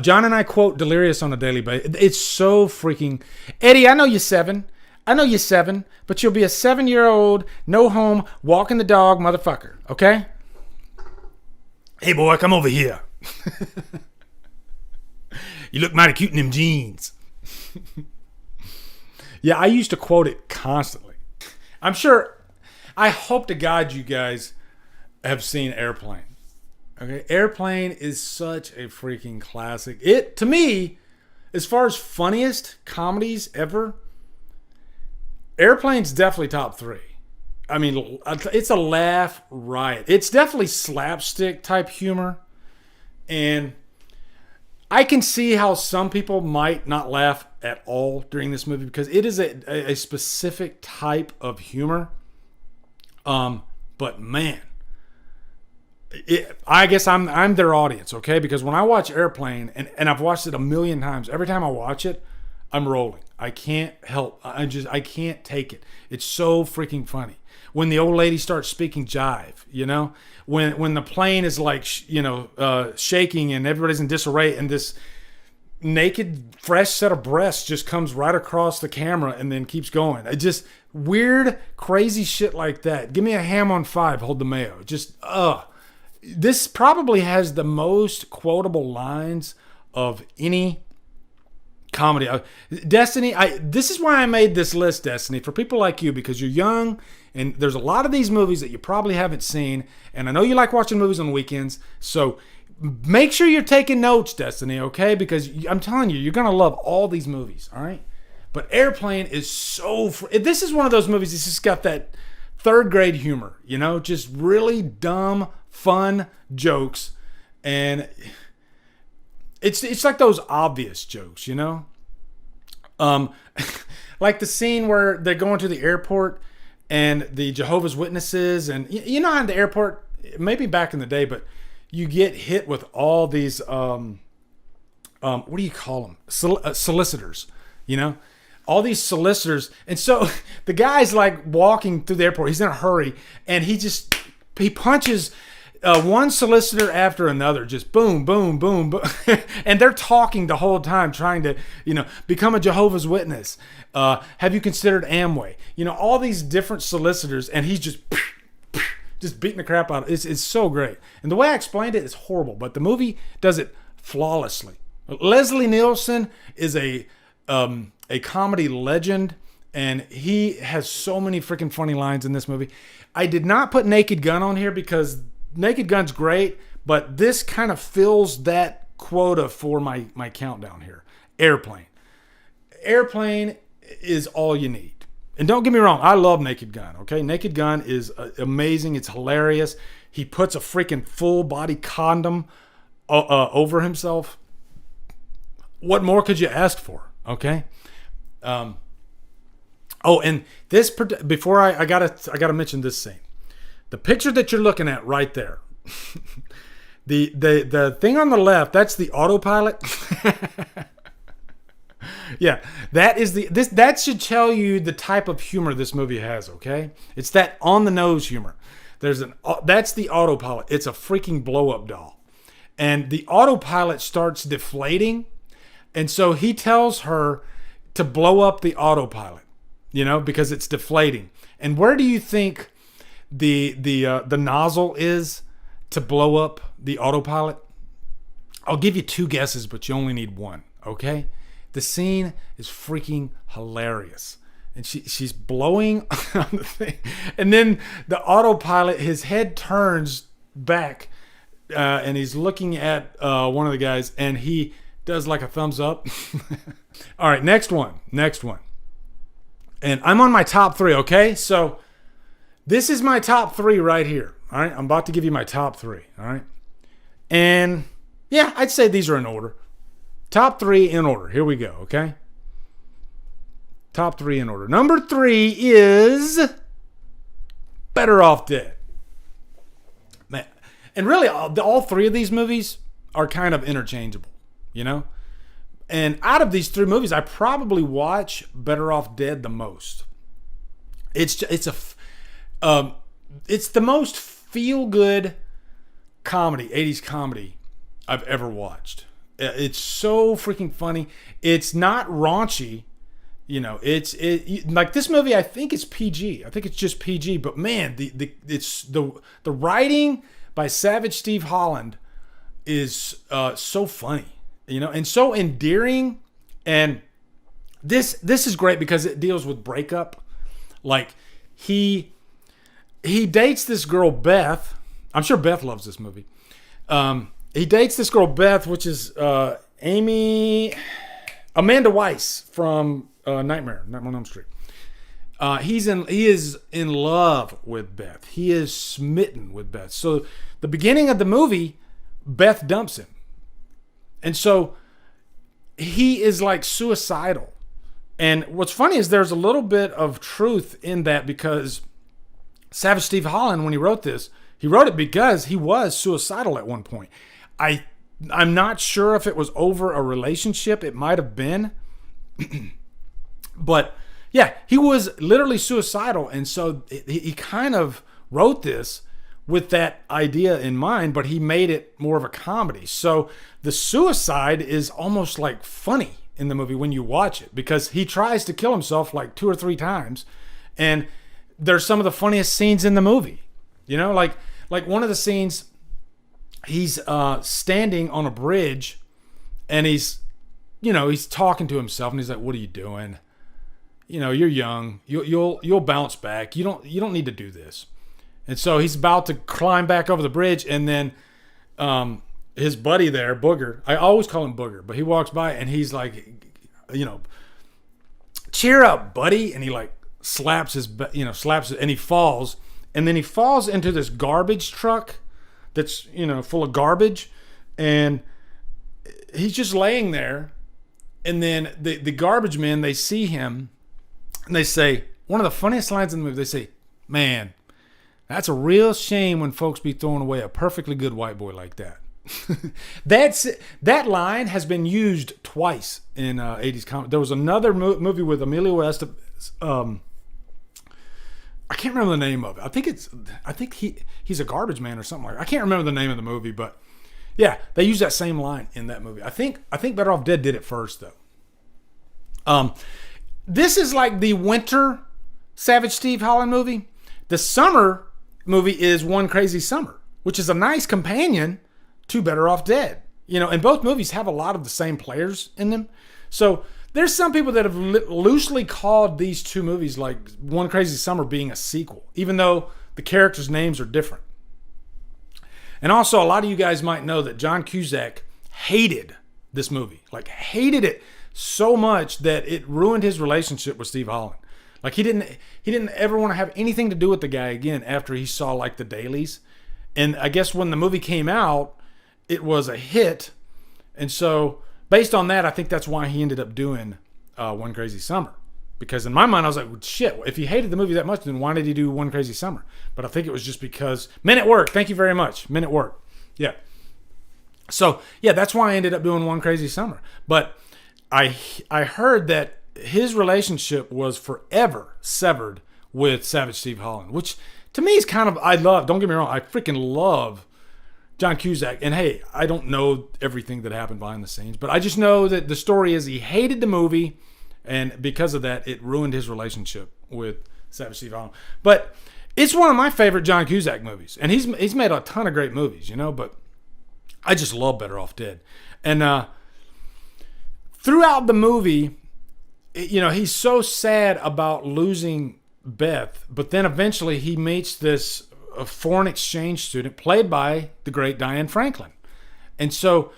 John and I quote Delirious on a daily basis. It's so freaking... Eddie, I know you're 7. But you'll be a 7-year-old, no home, walking the dog motherfucker, okay? Hey, boy, come over here. You look mighty cute in them jeans. Yeah, I used to quote it constantly. I'm sure... I hope to God you guys have seen Airplane. Okay, Airplane is such a freaking classic. It, to me, as far as funniest comedies ever, Airplane's definitely top 3. I mean, it's a laugh riot. It's definitely slapstick type humor, and I can see how some people might not laugh at all during this movie because it is a specific type of humor. But man, I guess I'm their audience, okay? Because when I watch Airplane, and I've watched it a million times, every time I watch it, I'm rolling. I can't help. I can't take it. It's so freaking funny. When the old lady starts speaking jive, you know? When the plane is like, shaking and everybody's in disarray, and this naked, fresh set of breasts just comes right across the camera and then keeps going. It just weird, crazy shit like that. Give me a ham on 5, hold the mayo. Just, This probably has the most quotable lines of any comedy. Destiny, this is why I made this list, Destiny, for people like you, because you're young, and there's a lot of these movies that you probably haven't seen, and I know you like watching movies on weekends, so make sure you're taking notes, Destiny, okay? Because I'm telling you, you're going to love all these movies, all right? But Airplane is so... This is one of those movies that's just got that third grade humor, you know? Just really dumb, fun jokes. And it's like those obvious jokes, you know? Like the scene where they're going to the airport and the Jehovah's Witnesses, and you know how in the airport, maybe back in the day, but you get hit with all these, what do you call them? Solicitors, you know? All these solicitors. And so the guy's like walking through the airport. He's in a hurry, and he punches one solicitor after another, just boom, boom, boom, boom. And they're talking the whole time, trying to, become a Jehovah's Witness. Have you considered Amway? All these different solicitors, and he's just beating the crap out of it. It's so great. And the way I explained it is horrible, but the movie does it flawlessly. Leslie Nielsen is a comedy legend, and he has so many freaking funny lines in this movie. I did not put Naked Gun on here because Naked Gun's great, but this kind of fills that quota for my countdown here. Airplane is all you need. And don't get me wrong, I love Naked Gun, okay? Naked Gun is amazing. It's hilarious. He puts a freaking full body condom over himself. What more could you ask for, okay? And this, before I gotta mention this scene. The picture that you're looking at right there. The thing on the left, that's the autopilot. Yeah, that should tell you the type of humor this movie has, okay? It's that on the nose humor. That's the autopilot. It's a freaking blow up doll. And the autopilot starts deflating, and so he tells her to blow up the autopilot, because it's deflating. And where do you think the nozzle is to blow up the autopilot? I'll give you 2 guesses, but you only need 1, okay? The scene is freaking hilarious. And she's blowing on the thing. And then the autopilot, his head turns back, and he's looking at one of the guys, and he does like a thumbs up. All right, next one. And I'm on my top 3, okay? So this is my top 3 right here. All right, I'm about to give you my top 3. All right. And yeah, I'd say these are in order. Top 3 in order. Here we go, okay? Top 3 in order. Number 3 is Better Off Dead. Man. And really, all 3 of these movies are kind of interchangeable, And out of these 3 movies, I probably watch Better Off Dead the most. It's the most feel-good comedy, 80s comedy I've ever watched. It's so freaking funny. It's not raunchy, like this movie. I think it's PG. I think it's just PG. But man, the writing by Savage Steve Holland is so funny, and so endearing. And this is great because it deals with breakup. Like he dates this girl Beth. I'm sure Beth loves this movie. He dates this girl Beth, which is Amanda Weiss from Nightmare on Elm Street. He is in love with Beth. He is smitten with Beth. So the beginning of the movie, Beth dumps him, and so he is like suicidal. And what's funny is there's a little bit of truth in that, because Savage Steve Holland, when he wrote this, he wrote it because he was suicidal at one point. I'm not sure if it was over a relationship. It might have been. But yeah, he was literally suicidal. And so he kind of wrote this with that idea in mind, but he made it more of a comedy. So the suicide is almost like funny in the movie when you watch it, because he tries to kill himself like 2 or 3 times. And there's some of the funniest scenes in the movie, like one of the scenes, he's standing on a bridge, and he's talking to himself, and he's like, "What are you doing? You're young. You'll bounce back. You don't need to do this." And so he's about to climb back over the bridge, and then his buddy there, Booger. I always call him Booger, but he walks by, and he's like, "Cheer up, buddy!" And he like slaps and he falls, and then he falls into this garbage truck that's full of garbage, and he's just laying there. And then the garbage men, they see him, and they say, one of the funniest lines in the movie, they say, "Man, that's a real shame when folks be throwing away a perfectly good white boy like that." That line has been used twice in 80s comedy. There was another movie with Emilio Estevez. I can't remember the name of it. I think he's a garbage man or something like that. I can't remember the name of the movie, but yeah, they use that same line in that movie. I think Better Off Dead did it first though. This is like the winter Savage Steve Holland movie. The summer movie is One Crazy Summer, which is a nice companion to Better Off Dead. And both movies have a lot of the same players in them. So there's some people that have loosely called these 2 movies like One Crazy Summer being a sequel, even though the characters' names are different. And also, a lot of you guys might know that John Cusack hated this movie. Like, hated it so much that it ruined his relationship with Steve Holland. Like, he didn't ever want to have anything to do with the guy again after he saw like the dailies. And I guess when the movie came out, it was a hit. And so based on that, I think that's why he ended up doing One Crazy Summer. Because in my mind, I was like, well, shit, if he hated the movie that much, then why did he do One Crazy Summer? But I think it was just because Men at Work. Thank you very much. Men at Work. Yeah. So, yeah, that's why I ended up doing One Crazy Summer. But I heard that his relationship was forever severed with Savage Steve Holland, which to me is kind of, don't get me wrong, I freaking love John Cusack. And hey, I don't know everything that happened behind the scenes, but I just know that the story is he hated the movie, and because of that, it ruined his relationship with Savage Steve Holland. But it's one of my favorite John Cusack movies, and he's made a ton of great movies, but I just love Better Off Dead. And throughout the movie, he's so sad about losing Beth, but then eventually he meets this foreign exchange student played by the great Diane Franklin. And so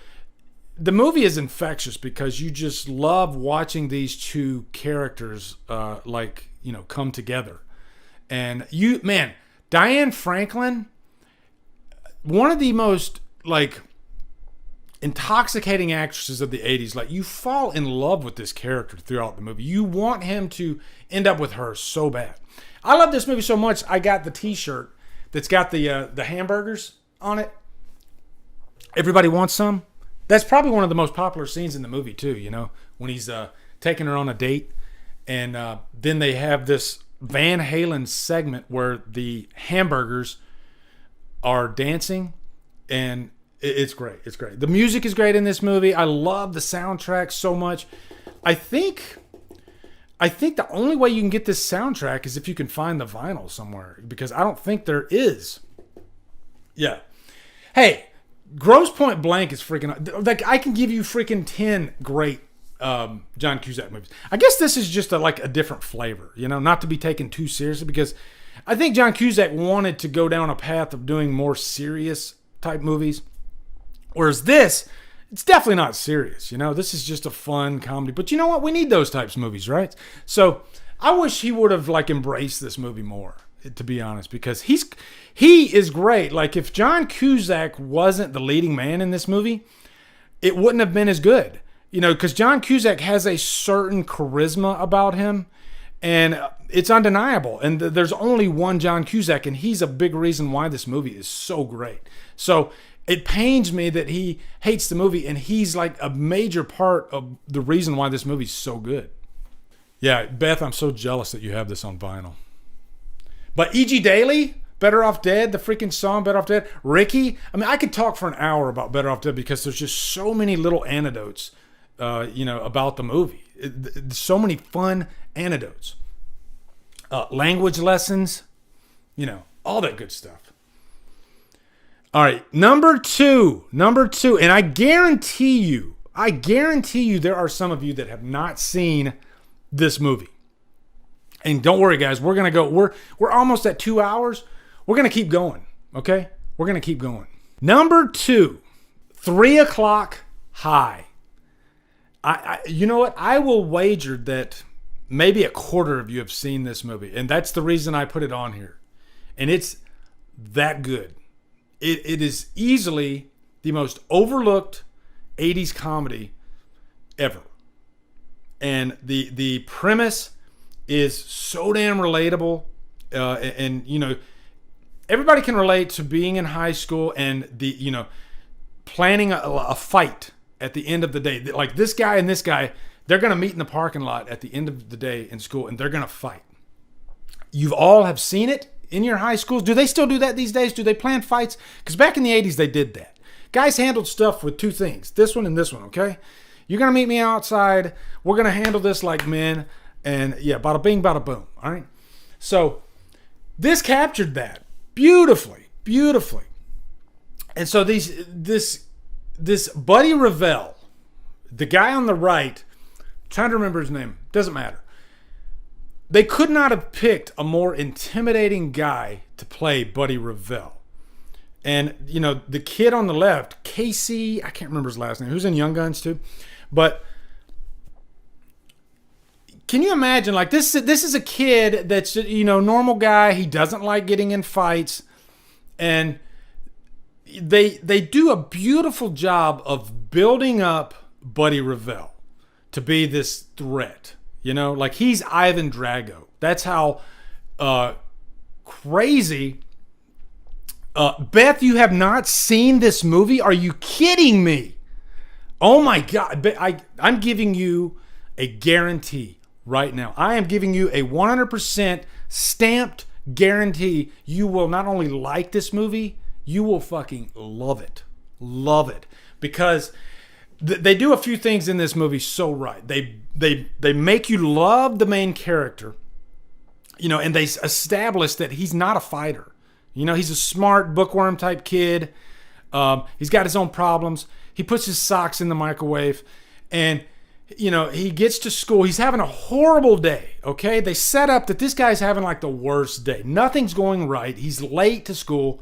the movie is infectious because you just love watching these two characters come together. And Diane Franklin, one of the most intoxicating actresses of the 80s. Like, you fall in love with this character throughout the movie. You want him to end up with her so bad. I love this movie so much, I got the t-shirt that's got the hamburgers on it. Everybody wants some. That's probably one of the most popular scenes in the movie too, when he's taking her on a date. And then they have this Van Halen segment where the hamburgers are dancing, and it's great. It's great. The music is great in this movie. I love the soundtrack so much. I think the only way you can get this soundtrack is if you can find the vinyl somewhere, because I don't think there is. Yeah. Hey, Grosse Point Blank is freaking... I can give you freaking 10 great John Cusack movies. I guess this is just a different flavor, not to be taken too seriously, because I think John Cusack wanted to go down a path of doing more serious type movies. Whereas this, it's definitely not serious. This is just a fun comedy. But you know what? We need those types of movies, right? So I wish he would have embraced this movie more, to be honest, because he is great. Like, if John Cusack wasn't the leading man in this movie, it wouldn't have been as good. Because John Cusack has a certain charisma about him, and it's undeniable. And there's only one John Cusack, and he's a big reason why this movie is so great. So it pains me that he hates the movie, and he's a major part of the reason why this movie's so good. Yeah, Beth, I'm so jealous that you have this on vinyl. But E.G. Daily, Better Off Dead, the freaking song Better Off Dead. Ricky, I could talk for an hour about Better Off Dead because there's just so many little anecdotes, about the movie. So many fun anecdotes. Language lessons, all that good stuff. All right, number two, and I guarantee you there are some of you that have not seen this movie. And don't worry, guys, we're gonna go. We're almost at 2 hours. We're gonna keep going. Okay, we're gonna keep going. Number 2, 3 O'Clock High. You know what? I will wager that maybe a quarter of you have seen this movie, and that's the reason I put it on here. And it's that good. It is easily the most overlooked 80s comedy ever. And the premise is so damn relatable. And everybody can relate to being in high school and planning a fight at the end of the day. Like, this guy and this guy, they're going to meet in the parking lot at the end of the day in school, and they're going to fight. You all have seen it in your high schools. Do they still do that these days? Do they plan fights? Because back in the 80s, they did that. Guys handled stuff with 2 things, this one and this one, okay? You're going to meet me outside. We're going to handle this like men. And yeah, bada bing, bada boom, all right? So this captured that beautifully. And so this Buddy Revell, the guy on the right, I'm trying to remember his name, doesn't matter. They could not have picked a more intimidating guy to play Buddy Revell. And, the kid on the left, Casey, I can't remember his last name, who's in Young Guns too. But can you imagine, this is a kid that's, normal guy. He doesn't like getting in fights. And they do a beautiful job of building up Buddy Revell to be this threat. Like he's Ivan Drago. That's how crazy. Beth, you have not seen this movie? Are you kidding me? Oh my God. I'm giving you a guarantee right now. I am giving you a 100% stamped guarantee you will not only like this movie, you will fucking love it. Love it. Because they do a few things in this movie so right. They make you love the main character, and they establish that he's not a fighter. He's a smart bookworm type kid. He's got his own problems. He puts his socks in the microwave, and he gets to school. He's having a horrible day, okay? They set up that this guy's having like the worst day. Nothing's going right. He's late to school.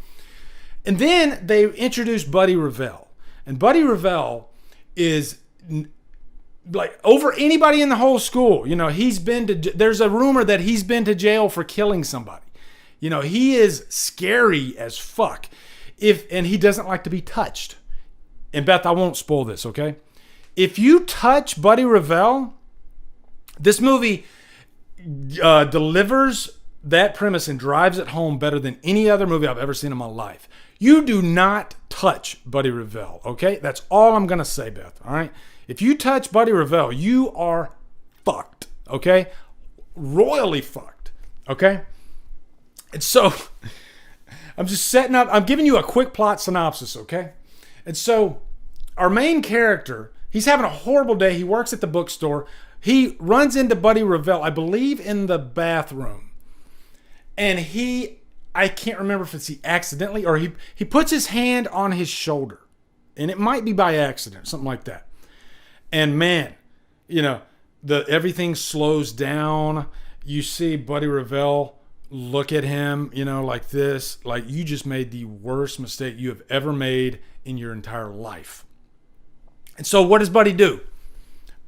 And then they introduce Buddy Revell. And Buddy Revell is like over anybody in the whole school. There's a rumor that he's been to jail for killing somebody. He is scary as fuck. And he doesn't like to be touched. And Beth, I won't spoil this, okay? If you touch Buddy Revell, this movie delivers that premise and drives it home better than any other movie I've ever seen in my life. You do not touch Buddy Revell, okay? That's all I'm going to say, Beth, all right? If you touch Buddy Revell, you are fucked, okay? Royally fucked, okay? And so I'm just setting up, I'm giving you a quick plot synopsis, okay? And so our main character, he's having a horrible day. He works at the bookstore. He runs into Buddy Revell, I believe, in the bathroom. And I can't remember if it's he accidentally or he puts his hand on his shoulder. And it might be by accident, something like that. And man, everything slows down. You see Buddy Revell look at him, like this. Like you just made the worst mistake you have ever made in your entire life. And so what does Buddy do?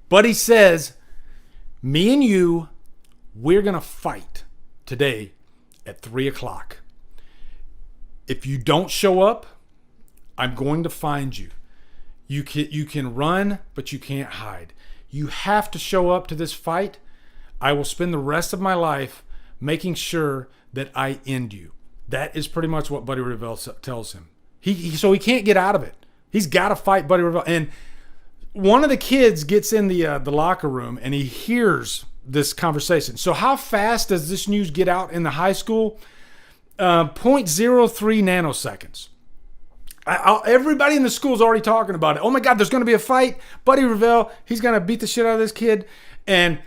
Buddy says, me and you, we're going to fight today at 3:00. If you don't show up, I'm going to find you. You can run, but you can't hide. You have to show up to this fight. I will spend the rest of my life making sure that I end you. That is pretty much what Buddy Revell tells him. So he can't get out of it. He's got to fight Buddy Revell. And one of the kids gets in the locker room and he hears this conversation. So how fast does this news get out in the high school? 0.03 nanoseconds. Everybody in the school is already talking about it. Oh my God, there's going to be a fight. Buddy Revell, he's going to beat the shit out of this kid. And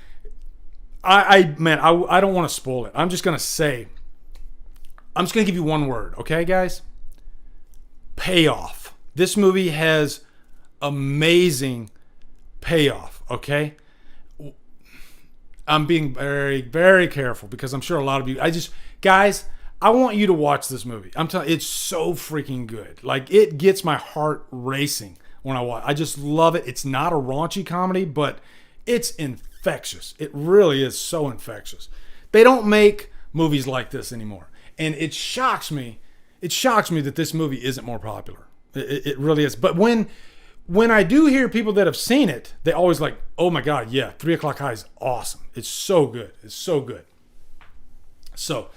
I don't want to spoil it. I'm just going to give you one word. Okay, guys? Payoff. This movie has amazing payoff. Okay? I'm being very, very careful because I'm sure a lot of you, guys, I want you to watch this movie. I'm telling you, it's so freaking good. Like, it gets my heart racing when I watch. I just love it. It's not a raunchy comedy, but it's infectious. It really is so infectious. They don't make movies like this anymore. And it shocks me. It shocks me that this movie isn't more popular. It really is. But when I do hear people that have seen it, they always like, oh my God, yeah, 3:00 High is awesome. It's so good. It's so good. So,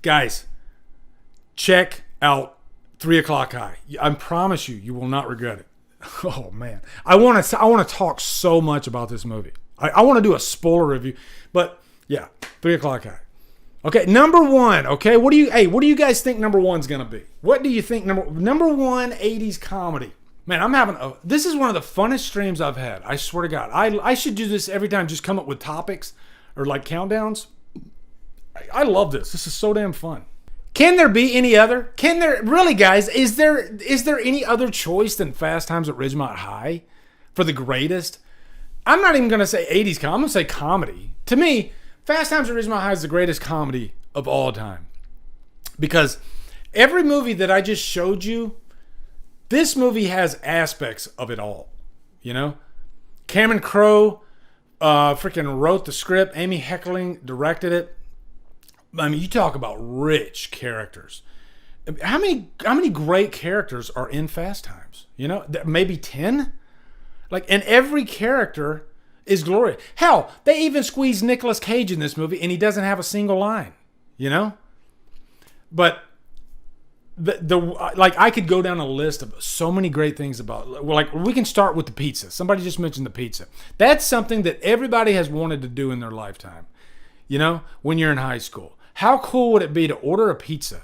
guys, check out 3:00 High. I promise you will not regret it. Oh man, I want to talk so much about this movie. I want to do a spoiler review, but yeah, 3:00 High. Okay, number one. Okay, what do you guys think number one's gonna be? What do you think number one 80s comedy? Man, this is one of the funnest streams I've had. I swear to God, I should do this every time. Just come up with topics or like countdowns. I love this. This is so damn fun. Can there be any other? Can there really, guys? Is there any other choice than Fast Times at Ridgemont High for the greatest? I'm not even gonna say 80s comedy. I'm gonna say comedy. To me, Fast Times at Ridgemont High is the greatest comedy of all time. Because every movie that I just showed you, this movie has aspects of it all. You know? Cameron Crowe freaking wrote the script. Amy Heckerling directed it. I mean, you talk about rich characters. How many great characters are in Fast Times? You know? Maybe 10? Like, and every character is glorious. Hell, they even squeeze Nicolas Cage in this movie, and he doesn't have a single line, you know? But like, I could go down a list of so many great things about, like, we can start with the pizza. Somebody just mentioned the pizza. That's something that everybody has wanted to do in their lifetime, you know, when you're in high school. How cool would it be to order a pizza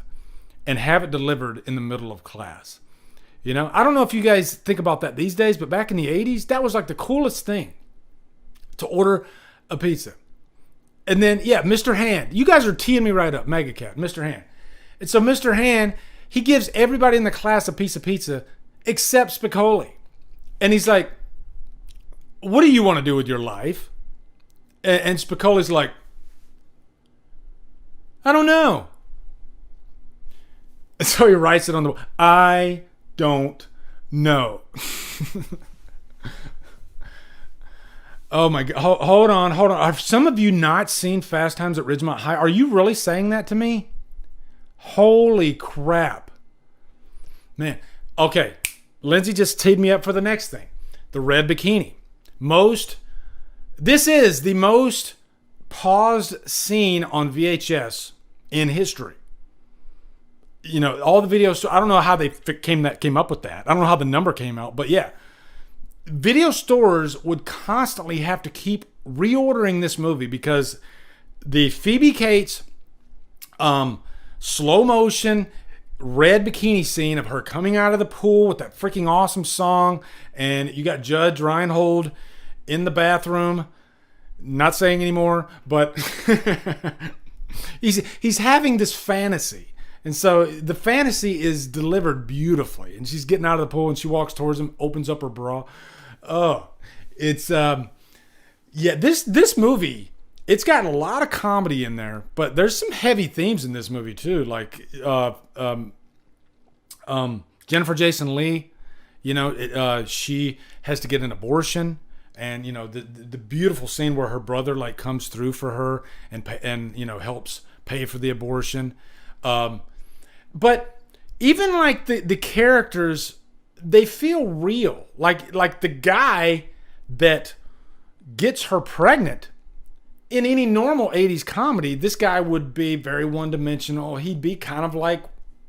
and have it delivered in the middle of class? You know, I don't know if you guys think about that these days, but back in the 80s, that was like the coolest thing, to order a pizza. And then, yeah, Mr. Hand. You guys are teeing me right up. Mega Cat, Mr. Hand. And so Mr. Hand, he gives everybody in the class a piece of pizza except Spicoli. And he's like, what do you want to do with your life? And Spicoli's like, I don't know. And so he writes it on the wall. I don't know. Oh my God. Hold on. Have some of you not seen Fast Times at Ridgemont High? Are you really saying that to me? Holy crap. Man. Okay. Lindsay just teed me up for the next thing. The red bikini. This is the most paused scene on VHS in history. You know, all the videos, I don't know how they came up with that. I don't know how the number came out, but yeah. Video stores would constantly have to keep reordering this movie because the Phoebe Cates slow motion red bikini scene of her coming out of the pool with that freaking awesome song, and you got Judge Reinhold in the bathroom, not saying anymore, but he's having this fantasy. And so the fantasy is delivered beautifully. And she's getting out of the pool and she walks towards him, opens up her bra. Oh, it's, this movie, it's got a lot of comedy in there, but there's some heavy themes in this movie too. Like, Jennifer Jason Leigh, you know, she has to get an abortion. And, you know, the beautiful scene where her brother like comes through for her and you know, helps pay for the abortion. But even like the characters, they feel real. Like the guy that gets her pregnant, in any normal 80s comedy, this guy would be very one-dimensional. He'd be kind of like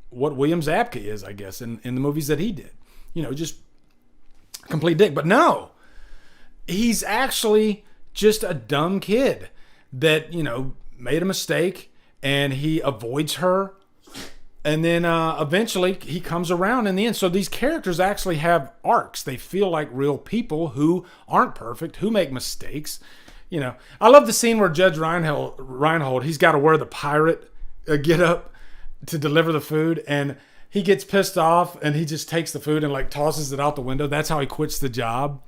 what William Zabka is, I guess, in the movies that he did. You know, just complete dick. But no, he's actually just a dumb kid that, you know, made a mistake and he avoids her. And then eventually he comes around in the end. So these characters actually have arcs. They feel like real people who aren't perfect, who make mistakes. You know, I love the scene where Judge Reinhold, he's got to wear the pirate get up to deliver the food. And he gets pissed off and he just takes the food and like tosses it out the window. That's how he quits the job.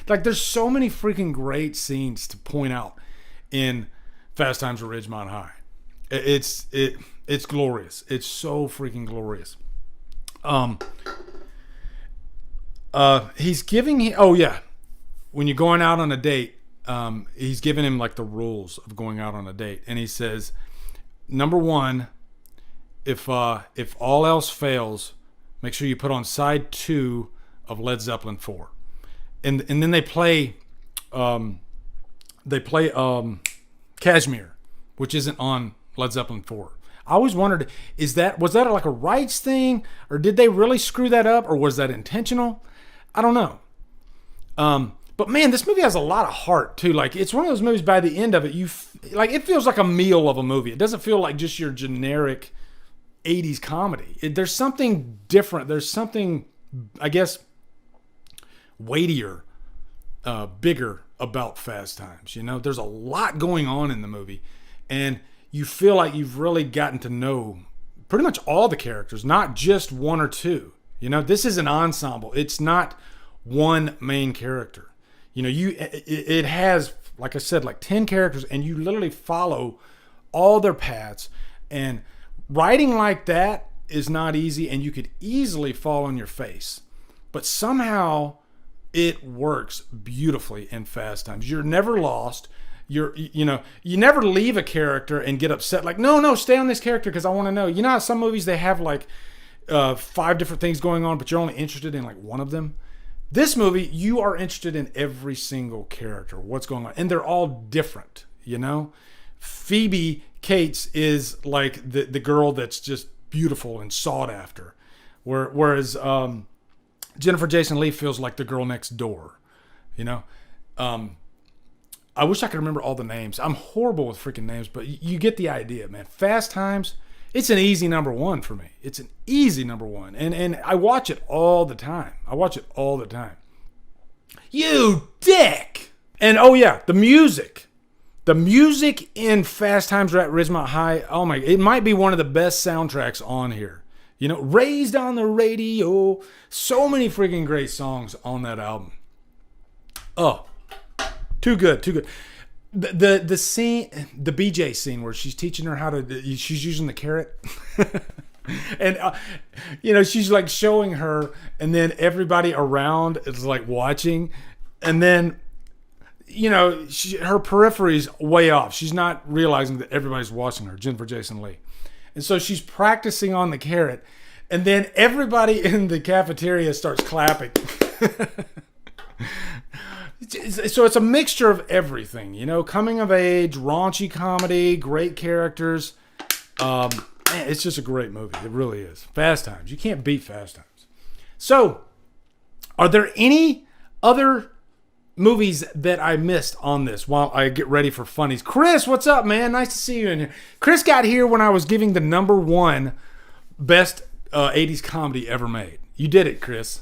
Like, there's so many freaking great scenes to point out in Fast Times at Ridgemont High. It's glorious. It's so freaking glorious. He's giving, when you're going out on a date, he's giving him like the rules of going out on a date. And he says, number one, if all else fails, make sure you put on side 2 of Led Zeppelin 4. And then they play Kashmir, which isn't on Led Zeppelin 4. I always wondered, was that like a rights thing, or did they really screw that up, or was that intentional? I don't know. But man, this movie has a lot of heart too. Like, it's one of those movies, by the end of it, it feels like a meal of a movie. It doesn't feel like just your generic 80s comedy. There's something different. There's something, I guess, weightier, bigger about Fast Times. You know, there's a lot going on in the movie, and you feel like you've really gotten to know pretty much all the characters, not just one or two. You know, this is an ensemble. It's not one main character. You know, it has, like I said, like 10 characters, and you literally follow all their paths. And writing like that is not easy, and you could easily fall on your face. But somehow it works beautifully in Fast Times. You're never lost. You never leave a character and get upset. Like, no, stay on this character because I want to know. You know how some movies, they have like 5 different things going on, but you're only interested in like one of them? This movie, you are interested in every single character, what's going on, and they're all different. Phoebe Cates is like the girl that's just beautiful and sought after, whereas Jennifer Jason Leigh feels like the girl next door. I wish I could remember all the names. I'm horrible with freaking names, but you get the idea, man. Fast Times, it's an easy number one for me. It's an easy number one, and I watch it all the time. You dick! And oh yeah, the music. The music in Fast Times at Ridgemont High, oh my, it might be one of the best soundtracks on here. Raised on the Radio. So many freaking great songs on that album. Oh, too good. The scene, the BJ scene where she's teaching her she's using the carrot. And, she's like showing her, and then everybody around is like watching. And then, her periphery's way off. She's not realizing that everybody's watching her, Jennifer Jason Leigh. And so she's practicing on the carrot. And then everybody in the cafeteria starts clapping. So it's a mixture of everything, coming of age, raunchy comedy, great characters. Man, it's just a great movie. It really is. Fast Times. You can't beat Fast Times. So, are there any other movies that I missed on this while I get ready for funnies? Chris, what's up, man? Nice to see you in here. Chris got here when I was giving the number one best 80s comedy ever made. You did it, Chris.